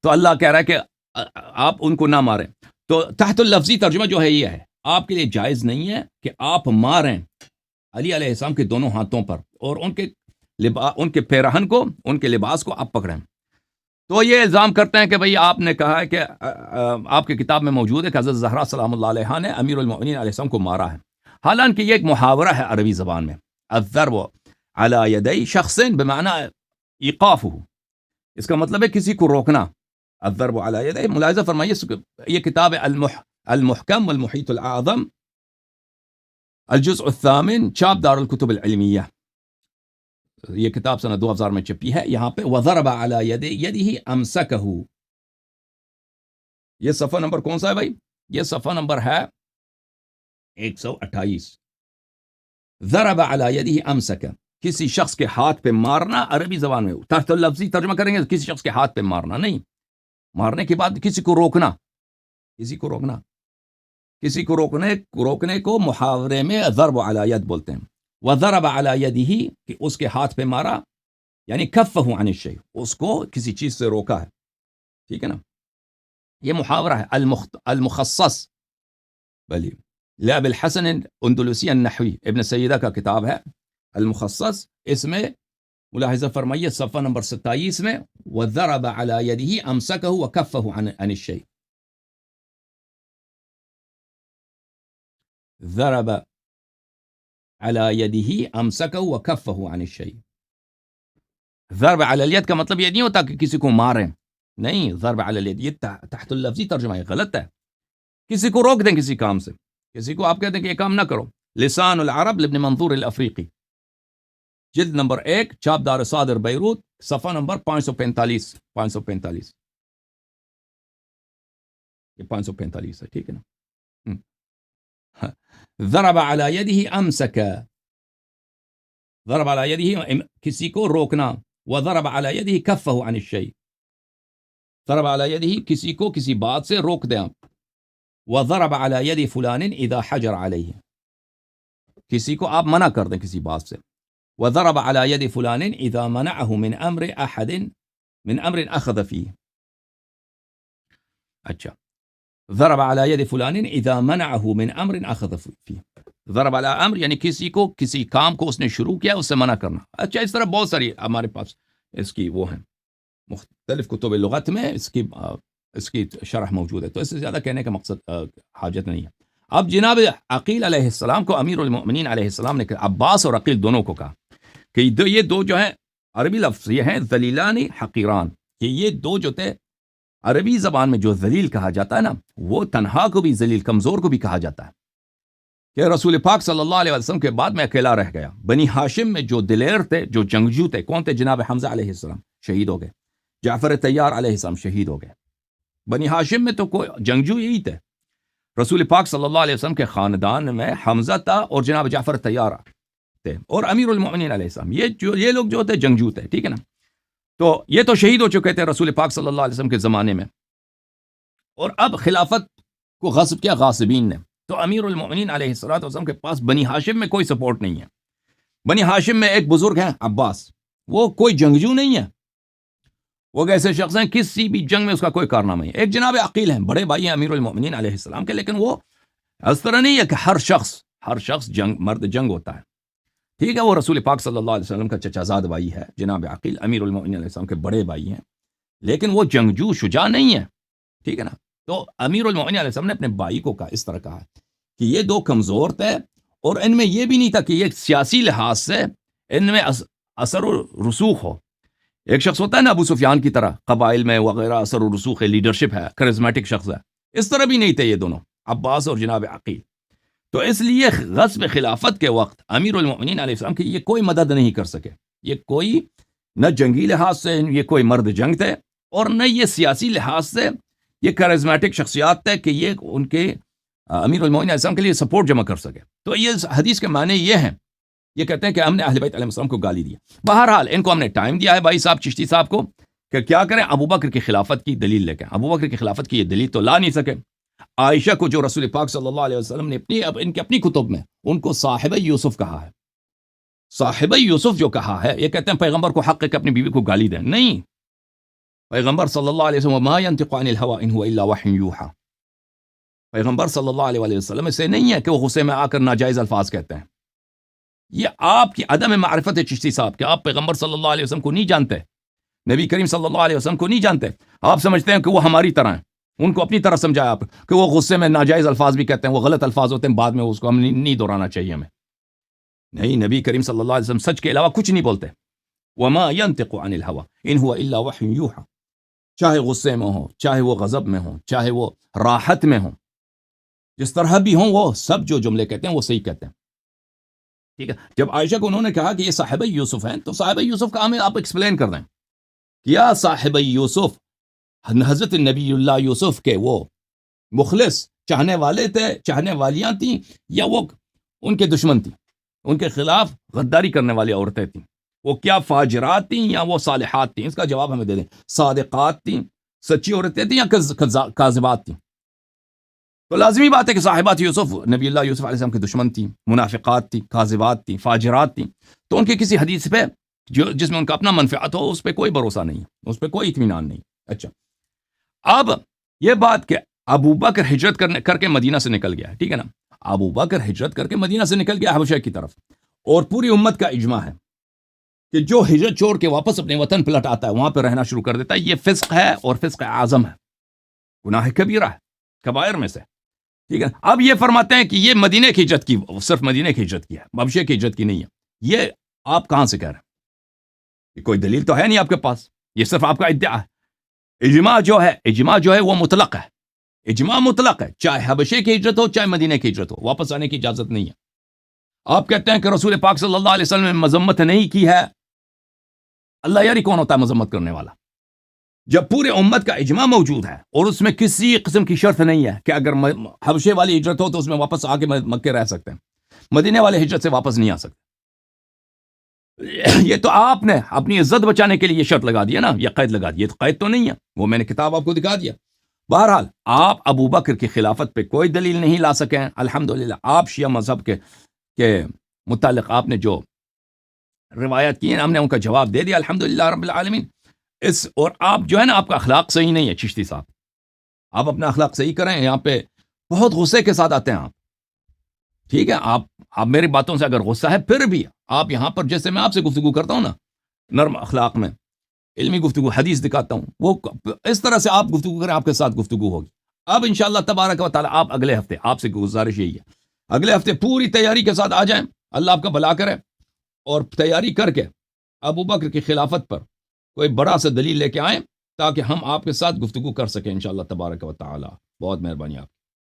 Speaker 1: تو اللہ کہہ رہا ہے کہ آپ ان کو نہ ماریں. تو تحت اللفظی ترجمہ جو ہے یہ ہے، آپ کے لیے جائز نہیں ہے کہ آپ ماریں علی علیہ السلام کے دونوں ہاتھوں پر، اور ان کے پیرہن کو، ان کے لباس کو آپ پکڑیں. تو یہ الزام کرتے ہیں کہ بھئی آپ نے کہا ہے کہ آپ کی کتاب میں موجود ہے کہ حضرت زہرا سلام اللہ علیہ نے امیر المؤمنین علیہ السلام کو مارا ہے. حالانکہ یہ ایک محاورہ ہے عربی زبان میں، الضرب علی یدی شخص بمعنی ایقافہ، اس کا مطلب ہے کسی کو روکنا. الضرب علی یدی، ملاحظہ فرمائیے یہ کتاب المحکم والمحیط الاعظم، الجزء الثامن، چھاپ دار الکتب العلمیہ، یہ کتاب سنہ 2000 میں چھپی ہے. یہاں پہ وضرب علی یدہ امسکہ، یہ صفحہ نمبر کون سا ہے بھائی؟ یہ صفحہ نمبر ہے 128. ضرب علی یدہ امسکہ، کسی شخص کے ہاتھ پہ مارنا عربی زبان میں تحت لفظی ترجمہ کریں گے، کسی شخص کے ہاتھ پہ مارنا نہیں، مارنے کے بعد کسی کو روکنا، کسی کو روکنا، کسی کو روکنے کو محاورے میں ضرب علی ید بولتے ہیں. وضرب علی یدہ، کہ اس کے ہاتھ پہ مارا، یعنی کفہ عن الشیء، اس کو کسی چیز سے روکا ہے. ٹھیک ہے نا، یہ محاورہ ہے المخصص. بلی لابن الحسن اندلسی النحوی، ابن سیدہ کا کتاب ہے المخصص، اس میں ملاحظہ فرمائیے صفحہ نمبر 27 میں وضرب علی یدہ امسکہ وکفہ عن الشیء. ضرب علی یدہ امسکہ وکفہ عن الشیء. ضرب علی الید کا مطلب یہ نہیں ہوتا کہ کسی کو ماریں، نہیں، ضرب علی الید یہ تحت اللفظی ترجمہ ہے، غلط ہے. کسی کو روک دیں کسی کام سے، کسی کو آپ کہتے ہیں کہ یہ کام نہ کرو. لسان العرب لابن منظور الافریقی، جلد نمبر 1، چھاپ دار صادر بیروت، صفحہ نمبر 545. 545 یہ 545 ہے، ٹھیک ہے نا. ضرب علی یدہ امسکہ، ضرب علی یدہ کسی کو روکنا، وضرب علی یدہ کفہ عن الشیء، ضرب علی یدہ کسی کو کسی بات سے روک دیں آپ. وضرب علی ید فلان اذا حجر علیہ، کسی کو آپ منع کر دیں کسی بات سے. وضرب علی ید فلان اذا منعه من امر احد من امر اخذ فیہ. اچھا، ضرب علی ید فلان اذا منعه من امر اخذ فیہ. ضرب علی امر یعنی کسی کو کسی کام کو اس نے شروع کیا اس سے منع کرنا. اچھا اس طرح بہت ساری ہمارے پاس اس کی وہ ہیں مختلف کتب لغت میں اس کی شرح موجود ہے, تو اس سے زیادہ کہنے کا مقصد حاجت نہیں ہے. اب جناب عقیل علیہ السلام کو امیر المؤمنین علیہ السلام نے عباس اور عقیل دونوں کو کہا کہ یہ دو جو ہیں عربی لفظ یہ ہیں ذلیلان حقیران, کہ یہ دو جو تھے عربی زبان میں جو ذلیل کہا جاتا ہے نا, وہ تنہا کو بھی ذلیل, کمزور کو بھی کہا جاتا ہے. کہ رسول پاک صلی اللہ علیہ وسلم کے بعد میں اکیلا رہ گیا. بنی ہاشم میں جو دلیر تھے, جو جنگجو تھے, کون تھے؟ جناب حمزہ علیہ السلام شہید ہو گئے, جعفر طیار علیہ السلام شہید ہو گئے. بنی ہاشم میں تو کوئی جنگجو یہی تھے. رسول پاک صلی اللہ علیہ وسلم کے خاندان میں حمزہ تھا اور جناب جعفر طیار تھے اور امیر المؤمنین علیہ السلام, یہ لوگ جو تھے جنگجو تھے, ٹھیک ہے نا. تو یہ تو شہید ہو چکے تھے رسول پاک صلی اللہ علیہ وسلم کے زمانے میں, اور اب خلافت کو غصب کیا غاصبین نے. تو امیر المؤمنین علیہ السلام کے پاس بنی ہاشم میں کوئی سپورٹ نہیں ہے. بنی ہاشم میں ایک بزرگ ہیں عباس, وہ کوئی جنگجو نہیں ہے, وہ ایسے شخص ہیں کسی بھی جنگ میں اس کا کوئی کارنامہ نہیں ہے. ایک جناب عقیل ہیں, بڑے بھائی ہیں امیر المؤمنین علیہ السلام کے, لیکن وہ اس طرح نہیں ہے کہ ہر شخص مرد جنگ ہوتا ہے, ٹھیک ہے. وہ رسول پاک صلی اللہ علیہ وسلم کا چچا زاد بھائی ہے جناب عقیل, امیر المؤمنین علیہ السلام کے بڑے بھائی ہیں, لیکن وہ جنگجو شجاع نہیں ہے, ٹھیک ہے نا. تو امیر المؤمنین علیہ السلام نے اپنے بھائی کو اس طرح کہا کہ یہ دو کمزور تھے, اور ان میں یہ بھی نہیں تھا کہ یہ سیاسی لحاظ سے ان میں اثر و رسوخ ہو. ایک شخص ہوتا ہے نا ابو سفیان کی طرح, قبائل میں وغیرہ اثر و رسوخ ہے, لیڈرشپ ہے, کرزمیٹک شخص ہے. اس طرح بھی نہیں تھے یہ دونوں, عباس اور جناب عقیل. تو اس لیے غصب خلافت کے وقت امیر المؤمنین علیہ السلام کی یہ کوئی مدد نہیں کر سکے. یہ کوئی نہ جنگی لحاظ سے یہ کوئی مرد جنگ تھے, اور نہ یہ سیاسی لحاظ سے یہ کرزمیٹک شخصیات تھے کہ یہ ان کے امیر المؤمنین علیہ السلام کے لیے سپورٹ جمع کر سکے. تو یہ حدیث کے معنی یہ ہیں, یہ کہتے ہیں کہ ہم نے اہل بیت علیہ السلام کو گالی دیا. بہرحال ان کو ہم نے ٹائم دیا ہے بھائی صاحب چشتی صاحب کو کہ کیا کریں, ابو بکر کی خلافت کی دلیل لے کے. ابو بکر کی خلافت کی یہ دلیل تو لا نہیں سکے. عائشہ کو جو رسول پاک صلی اللہ علیہ وسلم نے ان کی اپنی کتب میں ان کو صاحب یوسف کہا ہے. صاحب یوسف جو کہا ہے, یہ کہتے ہیں پیغمبر کو حق ہے کہ اپنی بیوی کو گالی دیں. نہیں, پیغمبر صلی اللہ علیہ وسلم ما ينطق عن الهوى ان هو الا وحی یوحى. پیغمبر صلی اللہ علیہ وسلم سے نہیں ہے کہ وہ غصے میں آ کر ناجائز الفاظ کہتے ہیں. یہ آپ کی عدم معرفت ہے چشتی صاحب کہ آپ پیغمبر صلی اللہ علیہ وسلم کو نہیں جانتے, نبی کریم صلی اللہ علیہ وسلم کو نہیں جانتے. آپ سمجھتے ہیں کہ وہ ہماری طرح ہیں. ان کو اپنی طرح سمجھایا آپ کہ وہ غصے میں ناجائز الفاظ بھی کہتے ہیں, وہ غلط الفاظ ہوتے ہیں, بعد میں اس کو ہم نہیں دہرانا چاہیے ہمیں. نہیں, نبی کریم صلی اللہ علیہ وسلم سچ کے علاوہ کچھ نہیں بولتے. وما ينطق عن الهوى ان هو الا وحی یوحى. چاہے غصے میں ہوں, چاہے وہ غضب میں ہوں, چاہے وہ راحت میں ہوں, جس طرح بھی ہوں, وہ سب جو جملے کہتے ہیں وہ صحیح کہتے ہیں, ٹھیک ہے. جب عائشہ کو انہوں نے کہا کہ یہ صاحب یوسف ہیں, تو صاحب یوسف کا ہمیں آپ ایکسپلین کر دیں. کیا صاحب یوسف حضرت نبی اللہ یوسف کے وہ مخلص چاہنے والے تھے, چاہنے والیاں تھیں, یا وہ ان کے دشمن تھیں, ان کے خلاف غداری کرنے والی عورتیں تھیں؟ وہ کیا فاجرات تھیں یا وہ صالحات تھیں؟ اس کا جواب ہمیں دے دیں. صادقات تھیں, سچی عورتیں تھیں, یا کاذبات تھیں؟ تو لازمی بات ہے کہ صاحبات یوسف نبی اللہ یوسف علیہ السلام کے دشمن تھیں, منافقات تھیں, کاذبات تھیں, فاجرات تھیں. تو ان کی کسی حدیث پہ جس میں ان کا اپنا منفعت ہو, اس پہ کوئی بھروسہ نہیں, اس پہ کوئی اطمینان نہیں. اچھا, اب یہ بات کہ ابو بکر ہجرت کر کے مدینہ سے نکل گیا ہے, ٹھیک ہے نا. ابو بکر ہجرت کر کے مدینہ سے نکل گیا حبشہ کی طرف, اور پوری امت کا اجماع ہے کہ جو ہجرت چھوڑ کے واپس اپنے وطن پلٹ آتا ہے, وہاں پہ رہنا شروع کر دیتا ہے, یہ فسق ہے اور فسق اعظم ہے, گناہ کبیرہ ہے, کبائر میں سے, ٹھیک ہے. اب یہ فرماتے ہیں کہ یہ مدینہ کی ہجرت کی, صرف مدینہ کی ہجرت کی ہے, حبشہ کی ہجرت کی نہیں ہے. یہ آپ کہاں سے کہہ رہے ہیں؟ یہ کوئی دلیل تو ہے نہیں آپ کے پاس, یہ صرف آپ کا ادعا ہے. اجماع جو ہے وہ مطلق ہے, اجماع مطلق ہے, چاہے حبشے کی ہجرت ہو چاہے مدینہ کی ہجرت ہو, واپس آنے کی اجازت نہیں ہے. آپ کہتے ہیں کہ رسول پاک صلی اللہ علیہ وسلم نے مذمت نہیں کی ہے. اللہ یاری کون ہوتا ہے مذمت کرنے والا؟ جب پورے امت کا اجماع موجود ہے اور اس میں کسی قسم کی شرط نہیں ہے کہ اگر حبشے والی ہجرت ہو تو اس میں واپس آ کے مکے رہ سکتے ہیں, مدینے والے ہجرت سے واپس نہیں آ سکتے. یہ تو آپ نے اپنی عزت بچانے کے لیے یہ شرط لگا دیا نا, یہ قید لگا دی. یہ قید تو نہیں ہے, وہ میں نے کتاب آپ کو دکھا دیا. بہرحال آپ ابو بکر کی خلافت پہ کوئی دلیل نہیں لا سکے ہیں. الحمدللہ آپ شیعہ مذہب کے متعلق آپ نے جو روایت کی ہیں, ہم نے ان کا جواب دے دیا الحمدللہ رب العالمین. اور آپ جو ہے نا, آپ کا اخلاق صحیح نہیں ہے چشتی صاحب, آپ اپنا اخلاق صحیح کریں. یہاں پہ بہت غصے کے ساتھ آتے ہیں آپ, ٹھیک ہے، آپ میری باتوں سے اگر غصہ ہے پھر بھی آپ یہاں پر جیسے میں آپ سے گفتگو کرتا ہوں نا نرم اخلاق میں، علمی گفتگو، حدیث دکھاتا ہوں، وہ اس طرح سے آپ گفتگو کریں، آپ کے ساتھ گفتگو ہوگی. اب انشاءاللہ تبارک و تعالیٰ آپ اگلے ہفتے، آپ سے گزارش یہی ہے، اگلے ہفتے پوری تیاری کے ساتھ آ جائیں، اللہ آپ کا بھلا کرے، اور تیاری کر کے ابو بکر کی خلافت پر کوئی بڑا سا دلیل لے کے آئیں تاکہ ہم آپ کے ساتھ گفتگو کر سکیں انشاءاللہ تبارک و تعالیٰ. بہت مہربانی آپ.